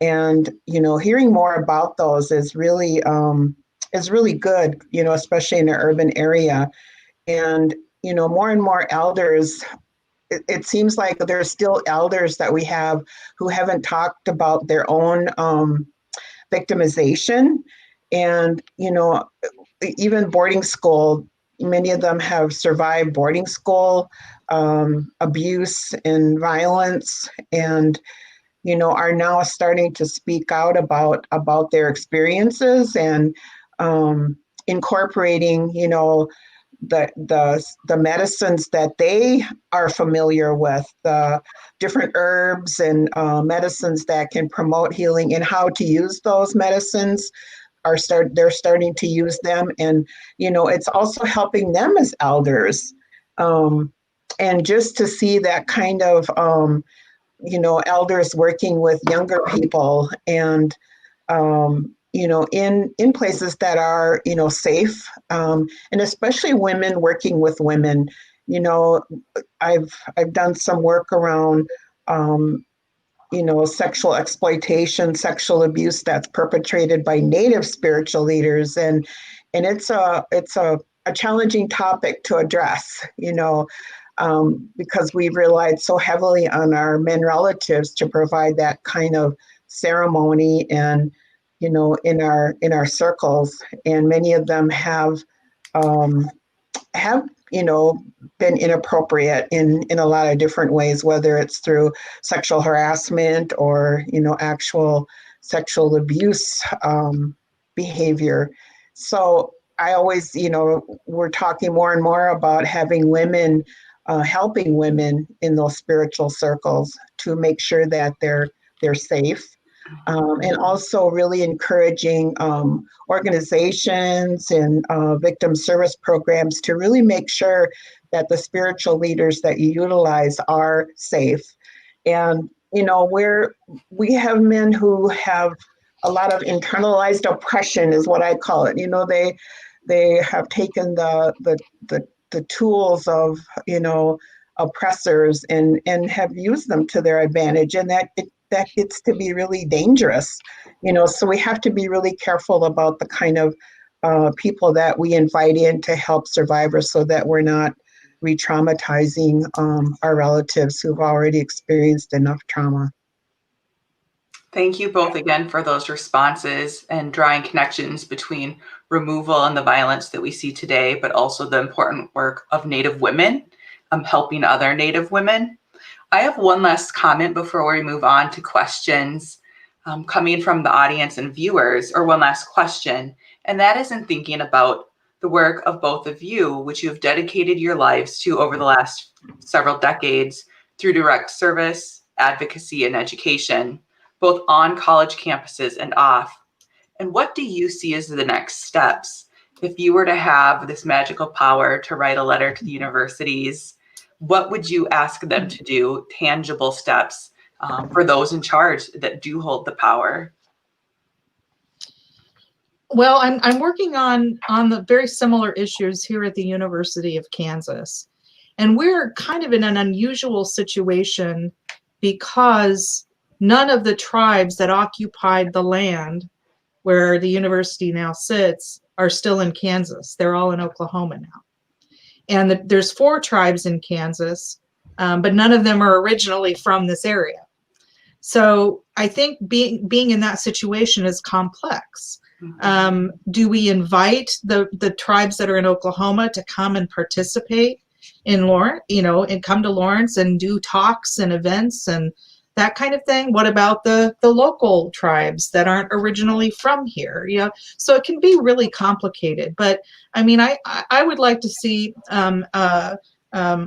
And, hearing more about those is really good, especially in an urban area. And, more and more elders, it seems like there's still elders that we have who haven't talked about their own victimization. And, even boarding school, many of them have survived boarding school abuse and violence, and are now starting to speak out about their experiences and incorporating, the medicines that they are familiar with, the different herbs and medicines that can promote healing, and how to use those medicines. They're starting to use them, and it's also helping them as elders, and just to see that kind of elders working with younger people, and in places that are safe, and especially women working with women. I've done some work around sexual exploitation, sexual abuse that's perpetrated by Native spiritual leaders, and it's a challenging topic to address, because we've relied so heavily on our men relatives to provide that kind of ceremony, and in our circles, and many of them have been inappropriate in a lot of different ways, whether it's through sexual harassment or actual sexual abuse behavior. So I always, we're talking more and more about having women, helping women in those spiritual circles to make sure that they're safe. And also really encouraging organizations and victim service programs to really make sure that the spiritual leaders that you utilize are safe. And, you know, we have men who have a lot of internalized oppression is what I call it. You know, they have taken the tools of, you know, oppressors and have used them to their advantage, and that gets to be really dangerous, you know. So we have to be really careful about the kind of people that we invite in to help survivors, so that we're not re-traumatizing our relatives who've already experienced enough trauma. Thank you both again for those responses and drawing connections between removal and the violence that we see today, but also the important work of Native women, helping other Native women. I have one last comment before we move on to questions coming from the audience and viewers, or one last question, and that is in thinking about the work of both of you, which you have dedicated your lives to over the last several decades through direct service, advocacy, and education, both on college campuses and off. And what do you see as the next steps? If you were to have this magical power to write a letter to the universities, what would you ask them to do, tangible steps for those in charge that do hold the power? Well, I'm working on the very similar issues here at the University of Kansas. And we're kind of in an unusual situation because none of the tribes that occupied the land where the university now sits are still in Kansas. They're all in Oklahoma now. And there's 4 tribes in Kansas, but none of them are originally from this area. So I think being in that situation is complex. Do we invite the tribes that are in Oklahoma to come and participate in Lawrence, you know, and come to Lawrence and do talks and events and that kind of thing? What about the local tribes that aren't originally from here? You know, so it can be really complicated. But I mean, I would like to see a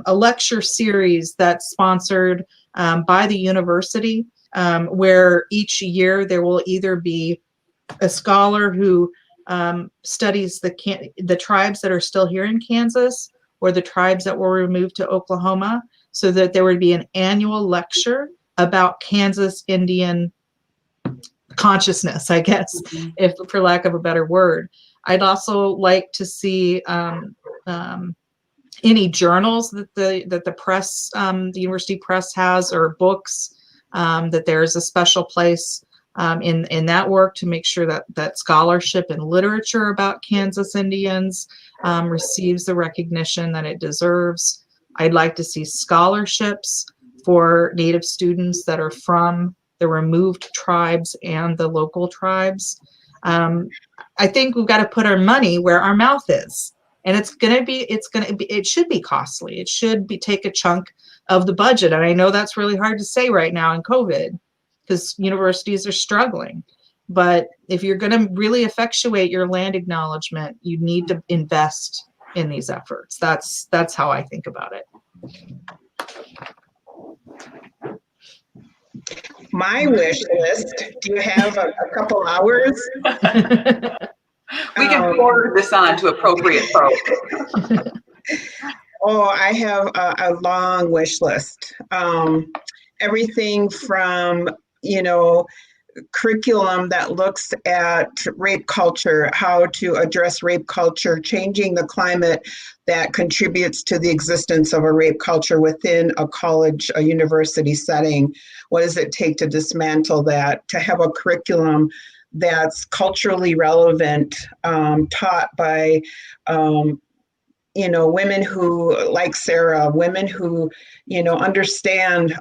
lecture series that's sponsored by the university, where each year there will either be a scholar who studies the tribes that are still here in Kansas, or the tribes that were removed to Oklahoma, so that there would be an annual lecture about Kansas Indian consciousness, I guess, if for lack of a better word. I'd also like to see any journals that the press, the university press has, or books, that there's a special place in that work to make sure that scholarship and literature about Kansas Indians receives the recognition that it deserves. I'd like to see scholarships for Native students that are from the removed tribes and the local tribes. I think we've got to put our money where our mouth is, and it should be costly. It should take a chunk of the budget. And I know that's really hard to say right now in COVID, because universities are struggling. But if you're going to really effectuate your land acknowledgement, you need to invest in these efforts. That's how I think about it. My wish list, do you have a couple hours? We can forward this on to appropriate folks. Oh, I have a long wish list. Everything from, you know, curriculum that looks at rape culture, how to address rape culture, changing the climate that contributes to the existence of a rape culture within a college, a university setting. What does it take to dismantle that? To have a curriculum that's culturally relevant, taught by, you know, women who, like Sarah, women who, you know, understand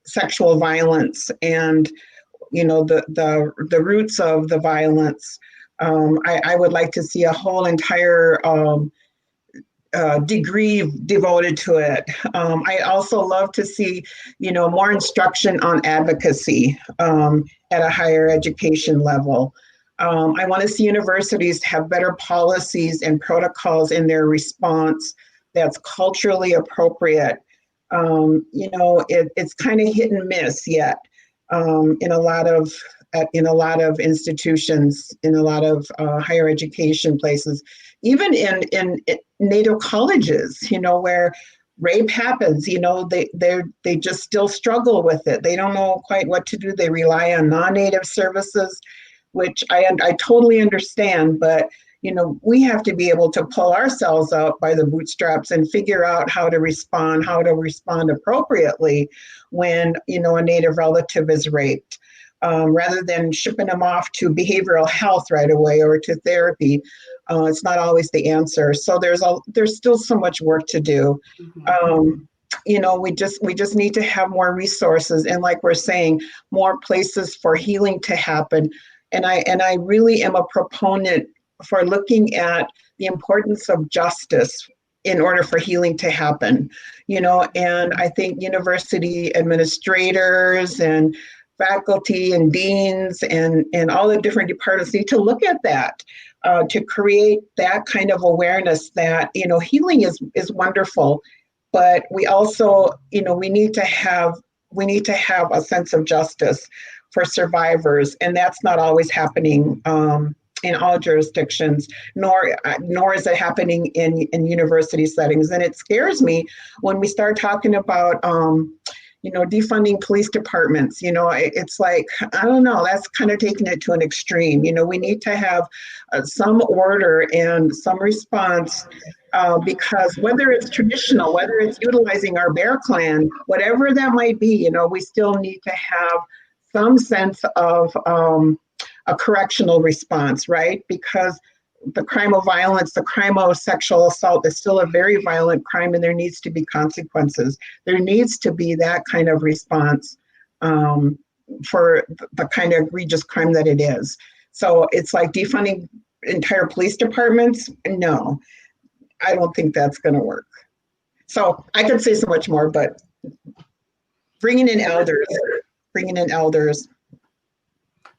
sexual violence and, you know, the roots of the violence. I would like to see a whole entire degree devoted to it. I also love to see, you know, more instruction on advocacy at a higher education level. I want to see universities have better policies and protocols in their response that's culturally appropriate. You know, it's kind of hit and miss yet. in a lot of institutions, in a lot of higher education places, even in Native colleges, where rape happens, they just still struggle with it. They don't know quite what to do. They rely on non-Native services, which I totally understand, but we have to be able to pull ourselves out by the bootstraps and figure out how to respond appropriately when a Native relative is raped, rather than shipping them off to behavioral health right away or to therapy. It's not always the answer. So there's still so much work to do. We just need to have more resources, and like we're saying, more places for healing to happen. And I really am a proponent for looking at the importance of justice in order for healing to happen. And I think university administrators and faculty and deans and all the different departments need to look at that, to create that kind of awareness that, healing is wonderful, but we also, we need to have a sense of justice for survivors, and that's not always happening in all jurisdictions, nor is it happening in university settings. And it scares me when we start talking about defunding police departments. It's like, I don't know, that's kind of taking it to an extreme. We need to have some order and some response, because whether it's traditional, whether it's utilizing our bear clan, whatever that might be, we still need to have some sense of a correctional response, right? Because the crime of violence, the crime of sexual assault is still a very violent crime, and there needs to be consequences. There needs to be that kind of response for the kind of egregious crime that it is. So it's like defunding entire police departments. No, I don't think that's going to work. So I could say so much more, but bringing in elders.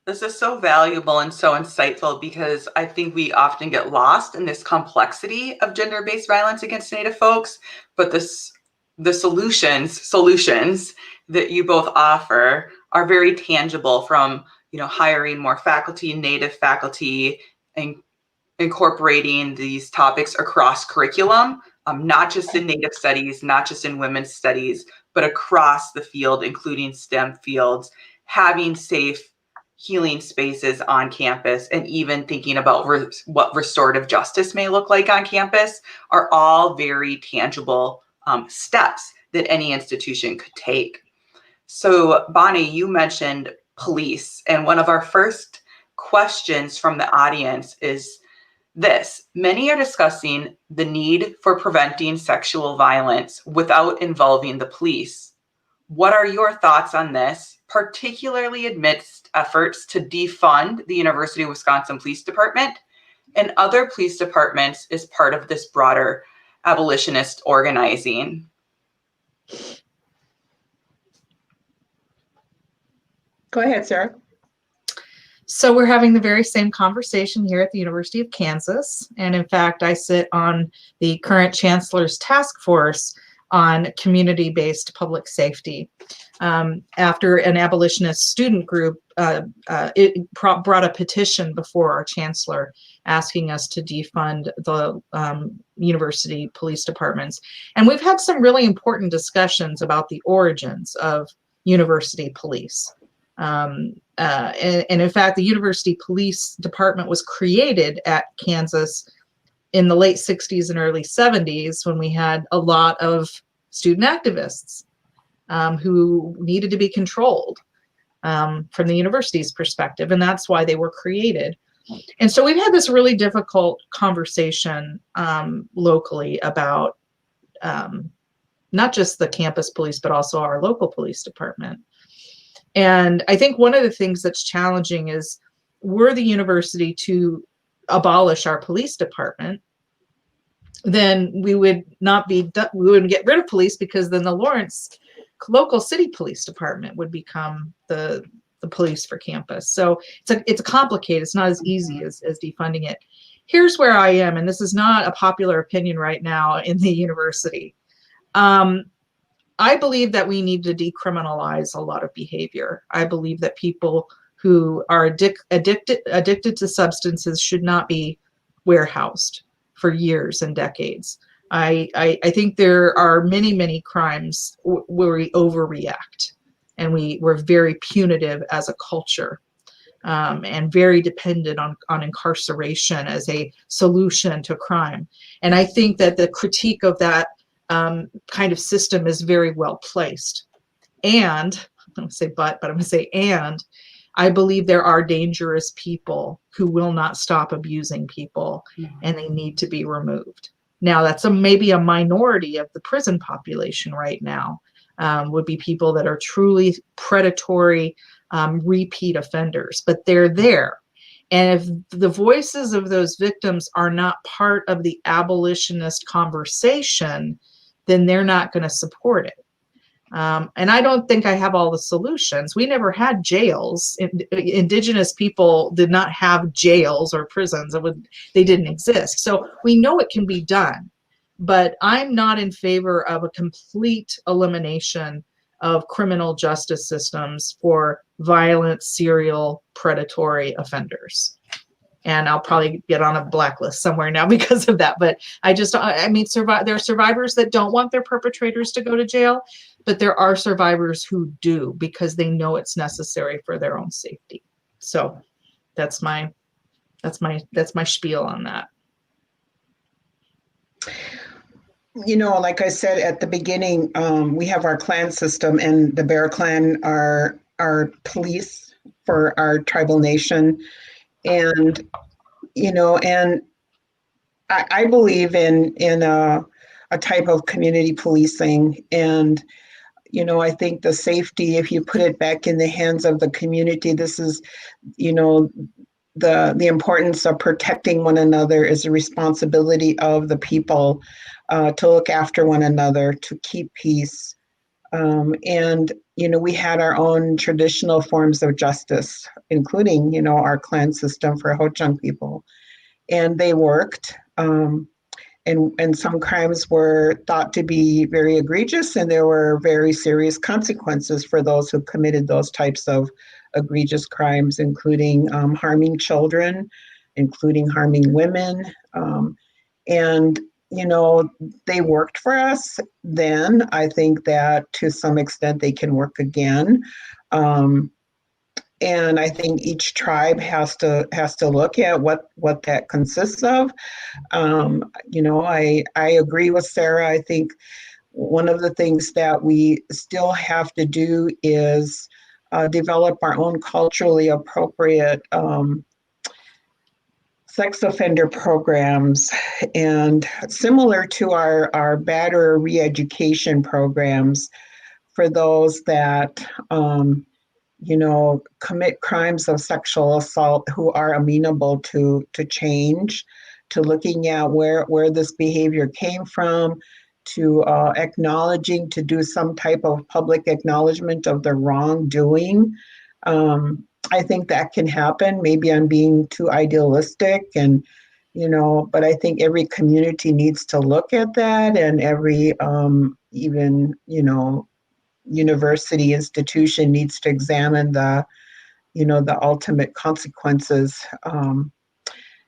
This is so valuable and so insightful, because I think we often get lost in this complexity of gender-based violence against Native folks, but the solutions that you both offer are very tangible, from hiring more faculty, Native faculty, and incorporating these topics across curriculum, not just in Native studies, not just in women's studies, but across the field, including STEM fields, having safe healing spaces on campus, and even thinking about what restorative justice may look like on campus, are all very tangible steps that any institution could take. So Bonnie, you mentioned police, and one of our first questions from the audience is this: many are discussing the need for preventing sexual violence without involving the police. What are your thoughts on this, particularly amidst efforts to defund the University of Wisconsin Police Department and other police departments as part of this broader abolitionist organizing? Go ahead, Sarah. So we're having the very same conversation here at the University of Kansas. And in fact, I sit on the current chancellor's task force on community-based public safety. After an abolitionist student group it brought a petition before our chancellor asking us to defund the university police departments. And we've had some really important discussions about the origins of university police. And in fact, the university police department was created at Kansas in the late 60s and early 70s, when we had a lot of student activists who needed to be controlled from the university's perspective. And that's why they were created. And so we've had this really difficult conversation locally about not just the campus police, but also our local police department. And I think one of the things that's challenging is, were the university to abolish our police department, then we would not be, we wouldn't get rid of police, because then the Lawrence local city police department would become the police for campus. So it's complicated. It's not as easy as defunding it. Here's where I am, and this is not a popular opinion right now in the university. I believe that we need to decriminalize a lot of behavior. I believe that people who are addicted to substances should not be warehoused for years and decades. I think there are many crimes where we overreact and we're very punitive as a culture, and very dependent on incarceration as a solution to crime. And I think that the critique of that kind of system is very well placed. And I'm going to say but I'm going to say and I believe there are dangerous people who will not stop abusing people, and they need to be removed. Now, that's maybe a minority of the prison population right now, would be people that are truly predatory, repeat offenders, but they're there. And if the voices of those victims are not part of the abolitionist conversation, then they're not going to support it. And I don't think I have all the solutions. We never had jails. Indigenous people did not have jails or prisons. They didn't exist. So we know it can be done. But I'm not in favor of a complete elimination of criminal justice systems for violent, serial, predatory offenders. And I'll probably get on a blacklist somewhere now because of that. But I mean, there are survivors that don't want their perpetrators to go to jail, but there are survivors who do because they know it's necessary for their own safety. So that's my spiel on that. You know, like I said at the beginning, we have our clan system, and the Bear Clan are our police for our tribal nation. And, you know, and I believe in a type of community policing. And, you know, I think the safety, if you put it back in the hands of the community, this is, you know, the importance of protecting one another is a responsibility of the people, to look after one another, to keep peace. And, you know, we had our own traditional forms of justice, including, you know, our clan system for Ho-Chunk people. And they worked. And some crimes were thought to be very egregious, and there were very serious consequences for those who committed those types of egregious crimes, including harming children, including harming women. And, you know, they worked for us then. I think that to some extent they can work again. And I think each tribe has to look at what that consists of. You know, I agree with Sarah. I think one of the things that we still have to do is develop our own culturally appropriate sex offender programs, and similar to our batterer re-education programs for those that you know, commit crimes of sexual assault who are amenable to change, to looking at where this behavior came from, to acknowledging, to do some type of public acknowledgement of the wrongdoing. I think that can happen. Maybe I'm being too idealistic, and, you know, but I think every community needs to look at that, and every even, you know, university institution needs to examine the, you know, the ultimate consequences.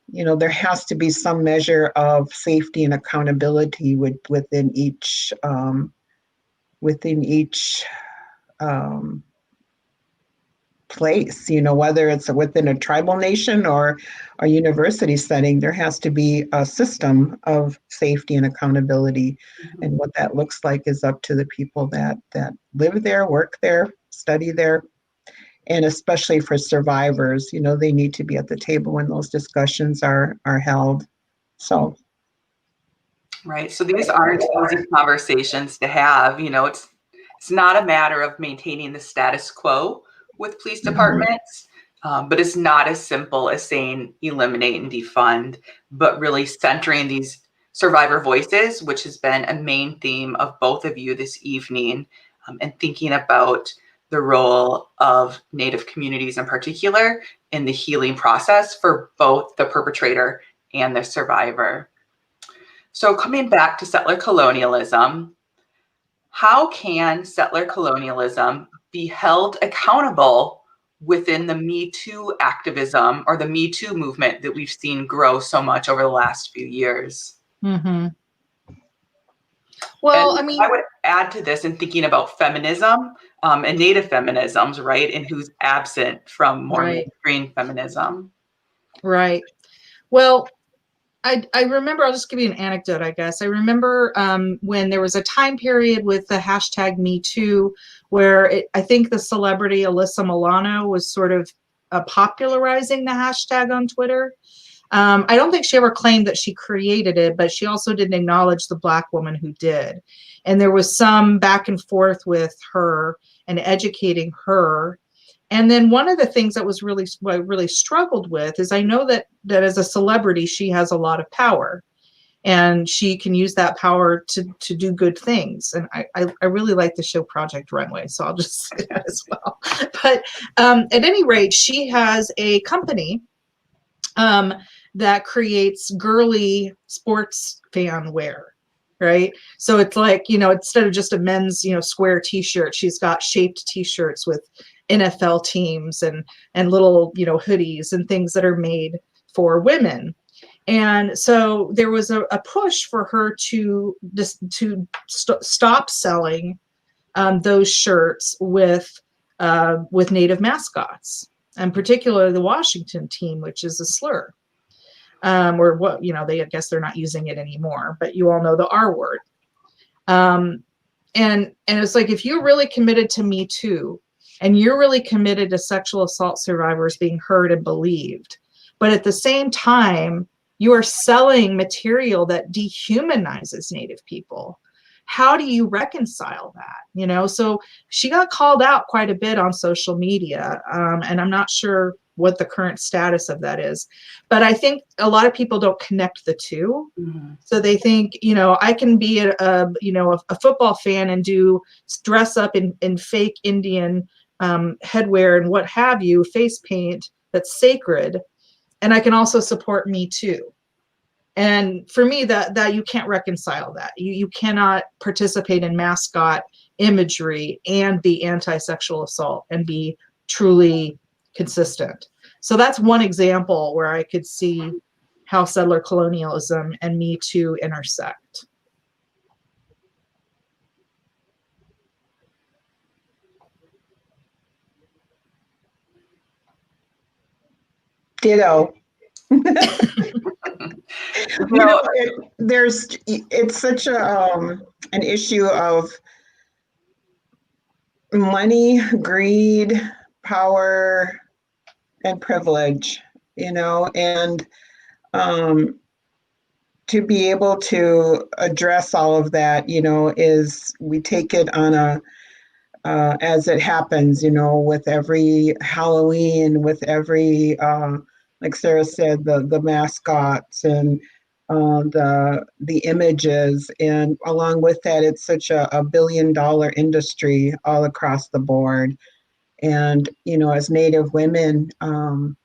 You know, there has to be some measure of safety and accountability within each place, you know, whether it's within a tribal nation or a university setting. There has to be a system of safety and accountability. And what that looks like is up to the people that live there, work there, study there. And especially for survivors, you know, they need to be at the table when those discussions are held. So. Right. So these aren't easy conversations to have. You know, it's not a matter of maintaining the status quo with police departments, but it's not as simple as saying eliminate and defund, but really centering these survivor voices, which has been a main theme of both of you this evening, and thinking about the role of Native communities in particular in the healing process for both the perpetrator and the survivor. So coming back to settler colonialism, how can settler colonialism be held accountable within the Me Too activism or the Me Too movement that we've seen grow so much over the last few years? Mm-hmm. Well, And I mean, I would add to this in thinking about feminism and Native feminisms, right? And who's absent from more Right. mainstream feminism. Right. Well, I remember, I'll just give you an anecdote, I guess. I remember when there was a time period with the hashtag Me Too, where I think the celebrity Alyssa Milano was sort of popularizing the hashtag on Twitter. I don't think she ever claimed that she created it, but she also didn't acknowledge the Black woman who did. And there was some back and forth with her and educating her. And then one of the things that was what I really struggled with is I know that as a celebrity, she has a lot of power and she can use that power to do good things. And I really like the show Project Runway, so I'll just say that as well. But at any rate, she has a company that creates girly sports fan wear. Right. So it's like, instead of just a men's, square t-shirt, she's got shaped t-shirts with NFL teams and little, hoodies and things that are made for women. And so there was a push for her to stop selling those shirts with Native mascots, and particularly the Washington team, which is a slur. Or what, I guess they're not using it anymore, but you all know the R word. And it's like, if you're really committed to Me Too, and you're really committed to sexual assault survivors being heard and believed, but at the same time, you are selling material that dehumanizes Native people, how do you reconcile that? So she got called out quite a bit on social media, and I'm not sure what the current status of that is. But I think a lot of people don't connect the two. Mm-hmm. So they think, I can be a football fan and dress up in fake Indian headwear and what have you, face paint that's sacred. And I can also support Me Too. And for me, that you can't reconcile that. You cannot participate in mascot imagery and be anti-sexual assault and be truly consistent. So that's one example where I could see how settler colonialism and Me Too intersect. Ditto. It's such an issue of money, greed, power, and privilege, and to be able to address all of that, is we take it on as it happens, with every Halloween, with every, like Sarah said, the mascots and the images, and along with that, it's such a $1 billion industry all across the board. And as Native women, and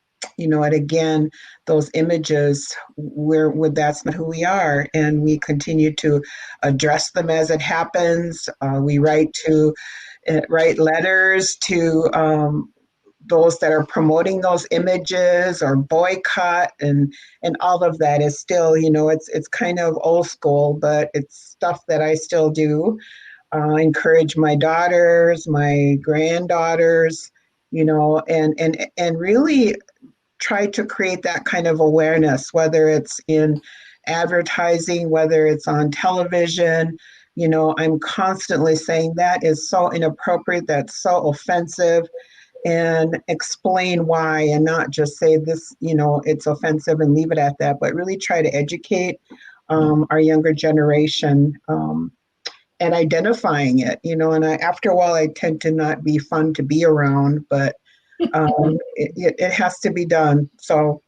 again, those images, that's not who we are, and we continue to address them as it happens. We write letters to those that are promoting those images or boycott, and all of that is still, it's kind of old school, but it's stuff that I still do. Encourage my daughters, my granddaughters, and really try to create that kind of awareness, whether it's in advertising, whether it's on television. I'm constantly saying that is so inappropriate, that's so offensive, and explain why, and not just say this, it's offensive and leave it at that, but really try to educate our younger generation and identifying it, and after a while, I tend to not be fun to be around, but it has to be done. So,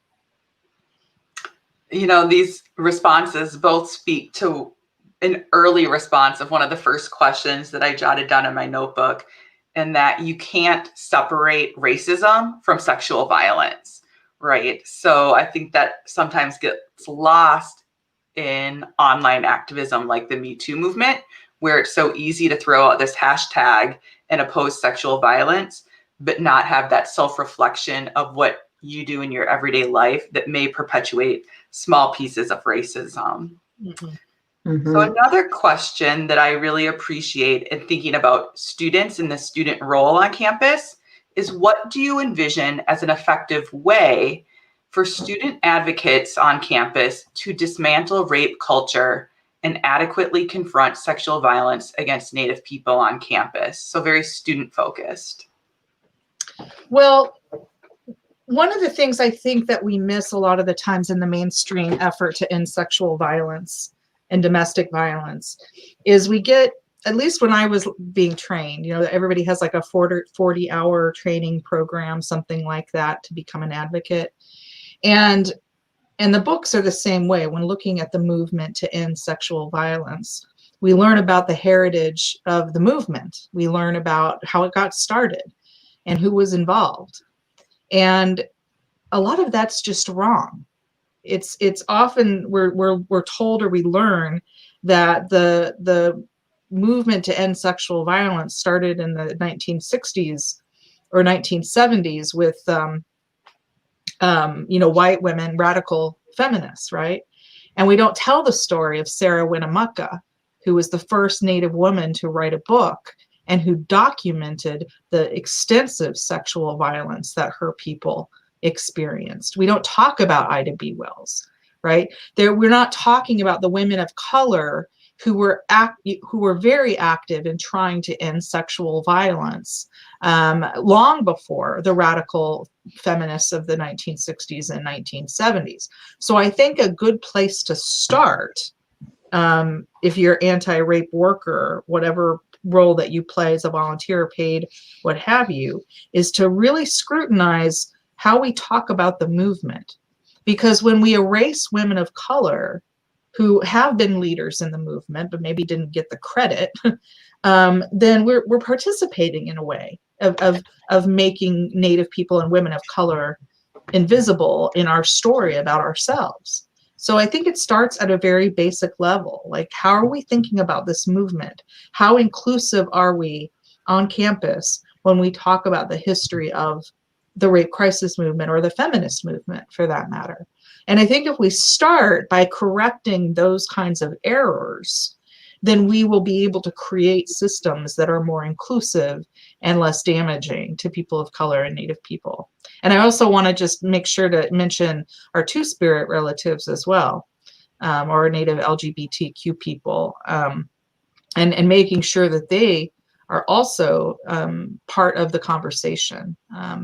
these responses both speak to an early response of one of the first questions that I jotted down in my notebook, and that you can't separate racism from sexual violence, right? So I think that sometimes gets lost in online activism like the Me Too movement, where it's so easy to throw out this hashtag and oppose sexual violence, but not have that self-reflection of what you do in your everyday life that may perpetuate small pieces of racism. So another question that I really appreciate in thinking about students and the student role on campus is, what do you envision as an effective way for student advocates on campus to dismantle rape culture and adequately confront sexual violence against Native people on campus? So very student focused. Well, one of the things I think that we miss a lot of the times in the mainstream effort to end sexual violence and domestic violence is we get, at least when I was being trained, you know, everybody has like a 40-hour training program, something like that, to become an advocate. And the books are the same way. When looking at the movement to end sexual violence, we learn about the heritage of the movement. We learn about how it got started and who was involved. And a lot of that's just wrong. It's often we're told, or we learn that the movement to end sexual violence started in the 1960s or 1970s with white women, radical feminists, right? And we don't tell the story of Sarah Winnemucca, who was the first Native woman to write a book and who documented the extensive sexual violence that her people experienced. We don't talk about Ida B. Wells, right? We're not talking about the women of color who were very active in trying to end sexual violence long before the radical feminists of the 1960s and 1970s. So I think a good place to start, if you're anti-rape worker, whatever role that you play as a volunteer, paid, what have you, is to really scrutinize how we talk about the movement. Because when we erase women of color who have been leaders in the movement, but maybe didn't get the credit, then we're participating in a way of making Native people and women of color invisible in our story about ourselves. So I think it starts at a very basic level. Like, how are we thinking about this movement? How inclusive are we on campus when we talk about the history of the rape crisis movement, or the feminist movement for that matter? And I think if we start by correcting those kinds of errors, then we will be able to create systems that are more inclusive and less damaging to people of color and Native people. And I also want to just make sure to mention our Two-Spirit relatives as well, or Native LGBTQ people, and making sure that they are also part of the conversation,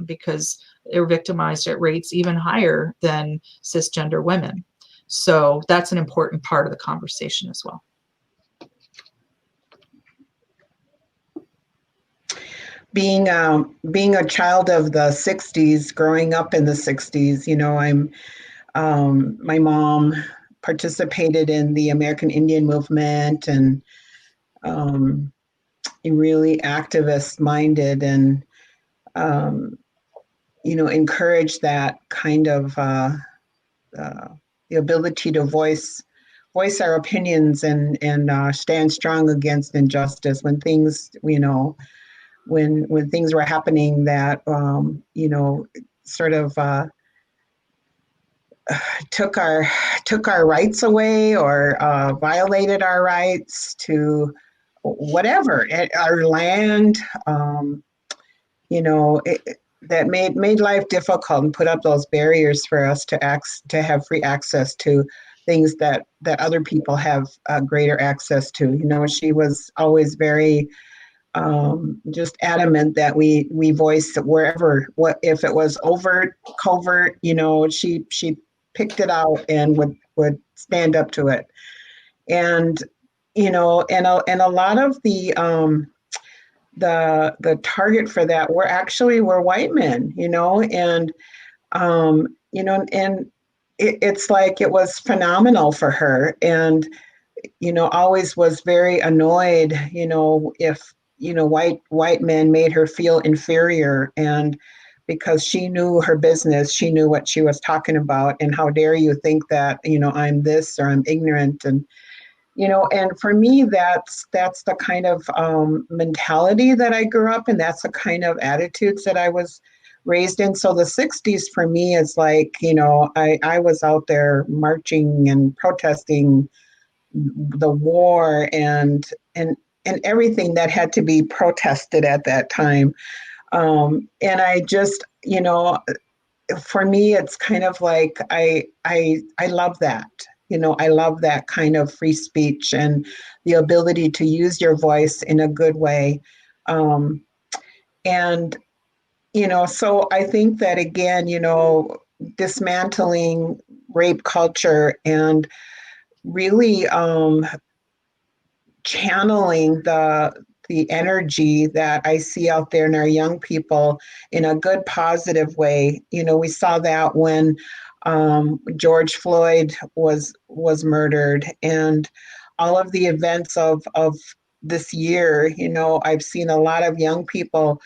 because they're victimized at rates even higher than cisgender women. So that's an important part of the conversation as well. Being a child of the 60s, growing up in the 60s, you know, my mom participated in the American Indian movement, and really activist minded, and encouraged that kind of the ability to voice our opinions and stand strong against injustice when things, when things were happening that sort of took our rights away, or violated our rights to whatever, our land, that made life difficult and put up those barriers for us to have free access to things that other people have greater access to. She was always very just adamant that we voice wherever, if it was overt, covert, she picked it out and would stand up to it. And and a lot of the target for that were white men, and it's like it was phenomenal for her, and always was very annoyed, if white men made her feel inferior, and because she knew her business, she knew what she was talking about, and how dare you think that I'm this, or I'm ignorant, and And for me, that's the kind of mentality that I grew up in. That's the kind of attitudes that I was raised in. So the 60s for me is like, I was out there marching and protesting the war and everything that had to be protested at that time. And I just, for me, it's kind of like I love that. I love that kind of free speech and the ability to use your voice in a good way. And, so I think that again, dismantling rape culture and really channeling the energy that I see out there in our young people in a good, positive way. We saw that when George Floyd was murdered, and all of the events of this year. I've seen a lot of young people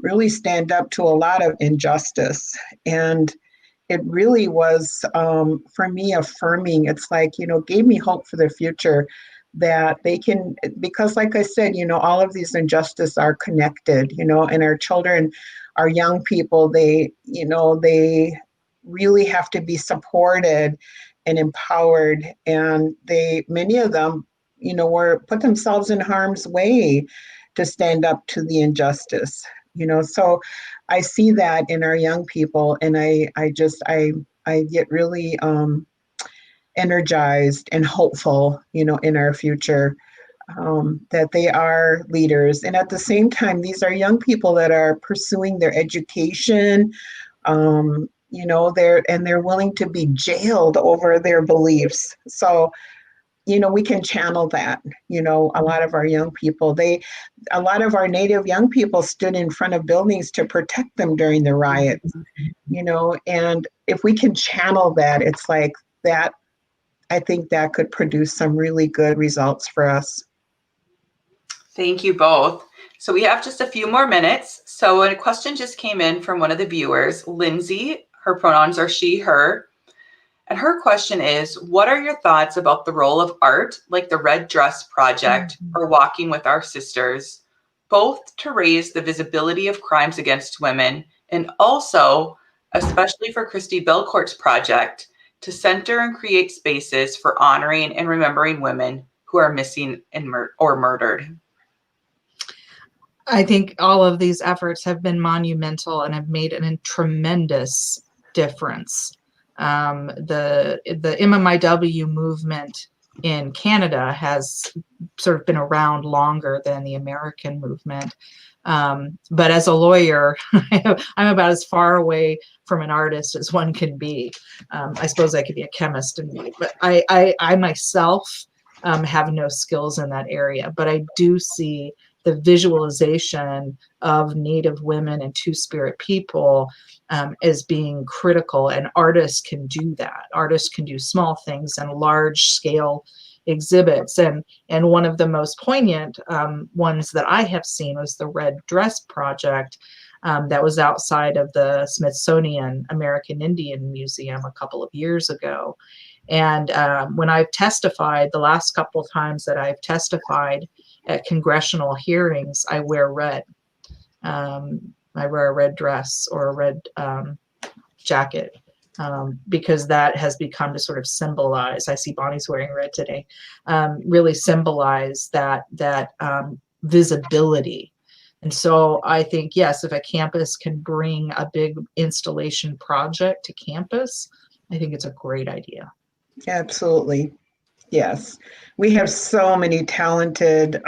really stand up to a lot of injustice, and it really was for me affirming. It's like gave me hope for the future, that they can, because like I said, all of these injustices are connected, and our children, our young people, they really have to be supported and empowered. And many of them, were put themselves in harm's way to stand up to the injustice, so I see that in our young people, and I get really energized and hopeful, in our future, that they are leaders. And at the same time, these are young people that are pursuing their education, they're willing to be jailed over their beliefs. So, we can channel that. A lot of our young people, a lot of our Native young people stood in front of buildings to protect them during the riots, and if we can channel that, it's like that, I think that could produce some really good results for us. Thank you both. So we have just a few more minutes. So a question just came in from one of the viewers, Lindsay. Her pronouns are she, her. And her question is, what are your thoughts about the role of art, like the Red Dress Project or Walking with Our Sisters, both to raise the visibility of crimes against women, and also, especially for Christy Belcourt's project, to center and create spaces for honoring and remembering women who are missing and or murdered? I think all of these efforts have been monumental and have made a tremendous difference. The MMIW movement in Canada has sort of been around longer than the American movement. But as a lawyer, I'm about as far away from an artist as one can be. I suppose I could be a chemist, but I myself have no skills in that area. But I do see the visualization of Native women and Two-Spirit people as being critical, and artists can do that. Artists can do small things and large-scale exhibits, and one of the most poignant ones that I have seen was the Red Dress Project that was outside of the Smithsonian American Indian Museum a couple of years ago. And when I've testified, the last couple of times that I've testified at congressional hearings, I wear red. I wear a red dress or a red jacket, because that has become to sort of symbolize, I see Bonnie's wearing red today, really symbolize that visibility. And so I think, yes, if a campus can bring a big installation project to campus, I think it's a great idea. Absolutely. Yes. We have so many talented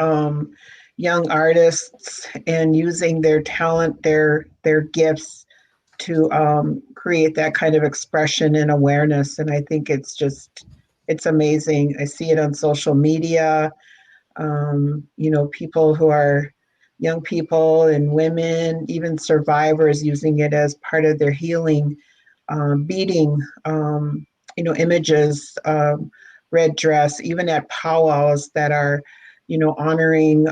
young artists, and using their talent, their gifts to create that kind of expression and awareness. And I think it's amazing. I see it on social media, people who are young people and women, even survivors, using it as part of their healing, beading, images, red dress, even at powwows that are, honoring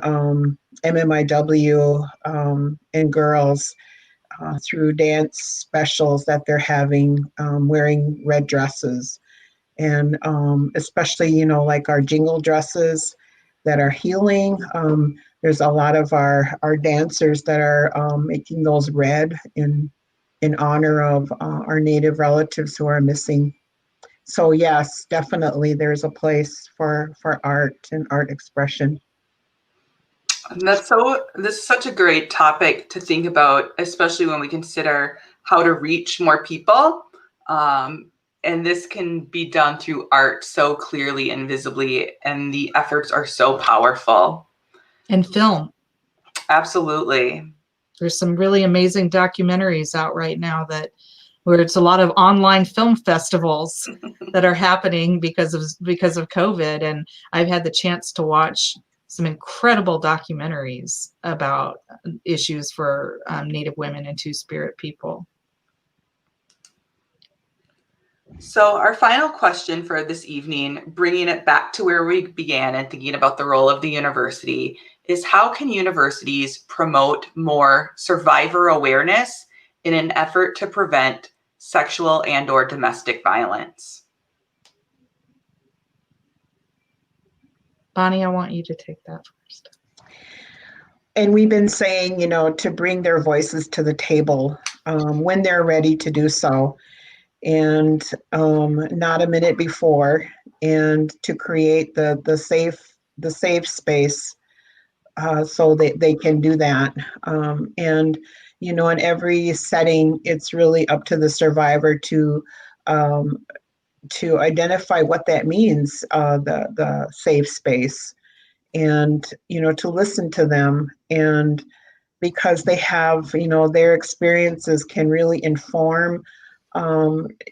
MMIW and girls through dance specials that they're having, wearing red dresses. And especially, you know, like our jingle dresses that are healing. There's a lot of our dancers that are making those red in honor of our Native relatives who are missing. So yes, definitely there's a place for art and art expression. This is such a great topic to think about, especially when we consider how to reach more people. And this can be done through art so clearly and visibly, and the efforts are so powerful. And film. Absolutely. There's some really amazing documentaries out right now where it's a lot of online film festivals that are happening because of COVID. And I've had the chance to watch some incredible documentaries about issues for Native women and Two-Spirit people. So our final question for this evening, bringing it back to where we began and thinking about the role of the university, is how can universities promote more survivor awareness in an effort to prevent sexual and/or domestic violence? Bonnie, I want you to take that first. And we've been saying, you know, to bring their voices to the table when they're ready to do so, and not a minute before, and to create the safe space so that they can do that. And you know, in every setting, it's really up to the survivor to identify what that means, the safe space, and you know, to listen to them, and because they have, you know, their experiences can really inform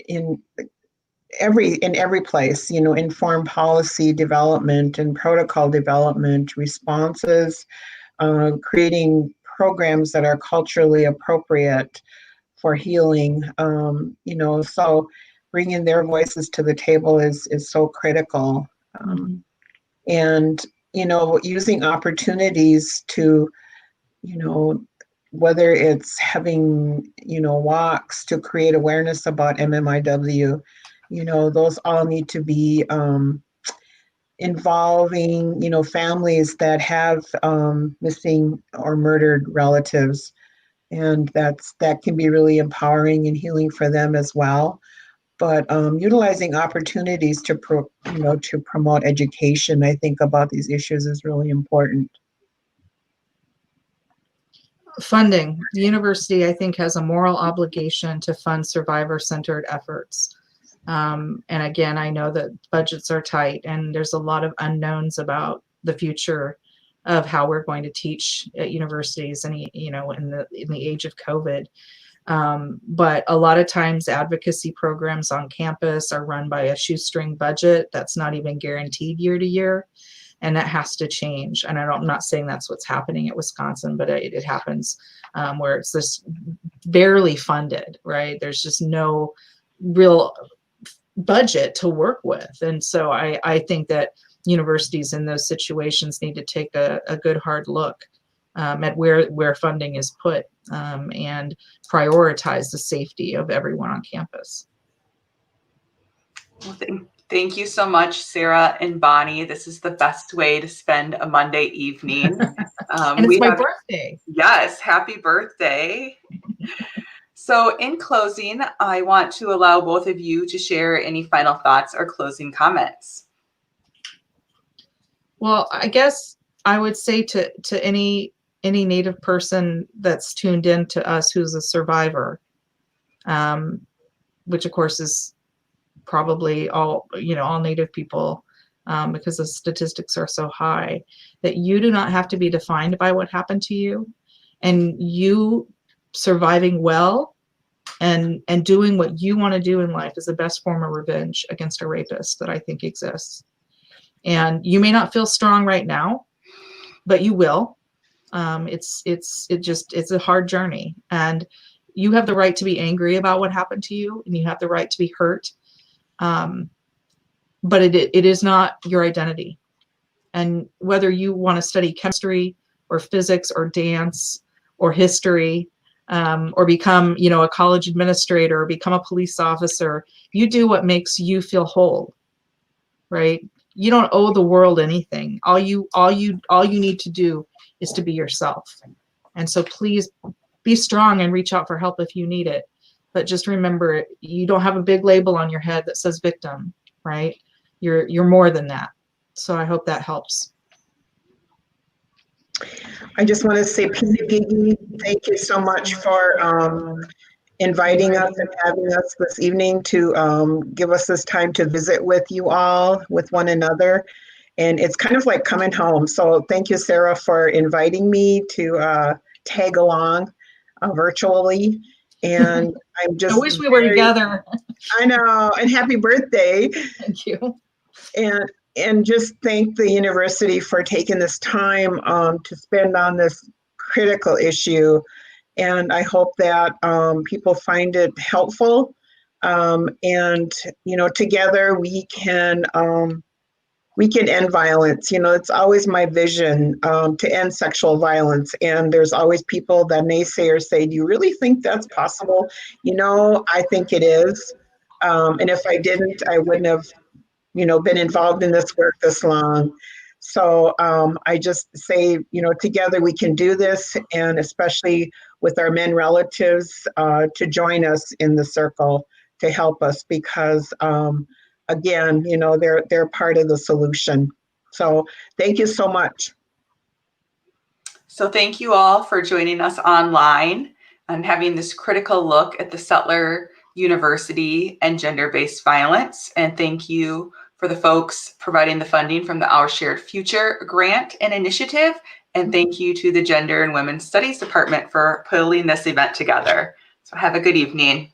in every place, you know, inform policy development and protocol development, responses, creating programs that are culturally appropriate for healing. You know, so bringing their voices to the table is so critical. And you know, using opportunities to, you know, whether it's having, you know, walks to create awareness about MMIW, you know, those all need to be involving, you know, families that have missing or murdered relatives. And that can be really empowering and healing for them as well. But utilizing opportunities to promote education, I think, about these issues is really important. Funding. The university, I think, has a moral obligation to fund survivor-centered efforts. And again, I know that budgets are tight and there's a lot of unknowns about the future of how we're going to teach at universities and, you know, in the age of COVID. But a lot of times advocacy programs on campus are run by a shoestring budget that's not even guaranteed year to year. And that has to change. And I'm not saying that's what's happening at Wisconsin, but it happens where it's just barely funded, right? There's just no real budget to work with. And so I think that universities in those situations need to take a good hard look at where funding is put and prioritize the safety of everyone on campus. Well, thank you so much, Sarah and Bonnie. This is the best way to spend a Monday evening. And it's my birthday. Yes, happy birthday. So in closing, I want to allow both of you to share any final thoughts or closing comments. Well, I guess I would say to any Native person that's tuned in to us who's a survivor, which of course is probably all Native people, because the statistics are so high, that you do not have to be defined by what happened to you, and you surviving well and doing what you want to do in life is the best form of revenge against a rapist that I think exists. And you may not feel strong right now, but you will. It's a hard journey, and you have the right to be angry about what happened to you, and you have the right to be hurt. But it is not your identity. And whether you want to study chemistry or physics or dance or history, or become, a college administrator, or become a police officer. You do what makes you feel whole, right? You don't owe the world anything. All you need to do is to be yourself. And so please be strong and reach out for help if you need it. But just remember, you don't have a big label on your head that says victim, right? You're more than that. So I hope that helps. I just want to say, Piggy, thank you so much for inviting us and having us this evening to give us this time to visit with you all, with one another. And it's kind of like coming home. So thank you, Sarah, for inviting me to tag along virtually. And I'm just I wish we were together. I know, and happy birthday. Thank you. And just thank the university for taking this time to spend on this critical issue. And I hope that people find it helpful. And, together we can end violence. It's always my vision to end sexual violence. And there's always people that naysayers say, do you really think that's possible? I think it is. And if I didn't, I wouldn't have, been involved in this work this long. So I just say, together we can do this, and especially with our men relatives to join us in the circle to help us, because again, they're part of the solution. So thank you so much. So thank you all for joining us online and having this critical look at the Settler University and gender-based violence. And thank you for the folks providing the funding from the Our Shared Future grant and initiative. And thank you to the Gender and Women's Studies Department for pulling this event together. So have a good evening.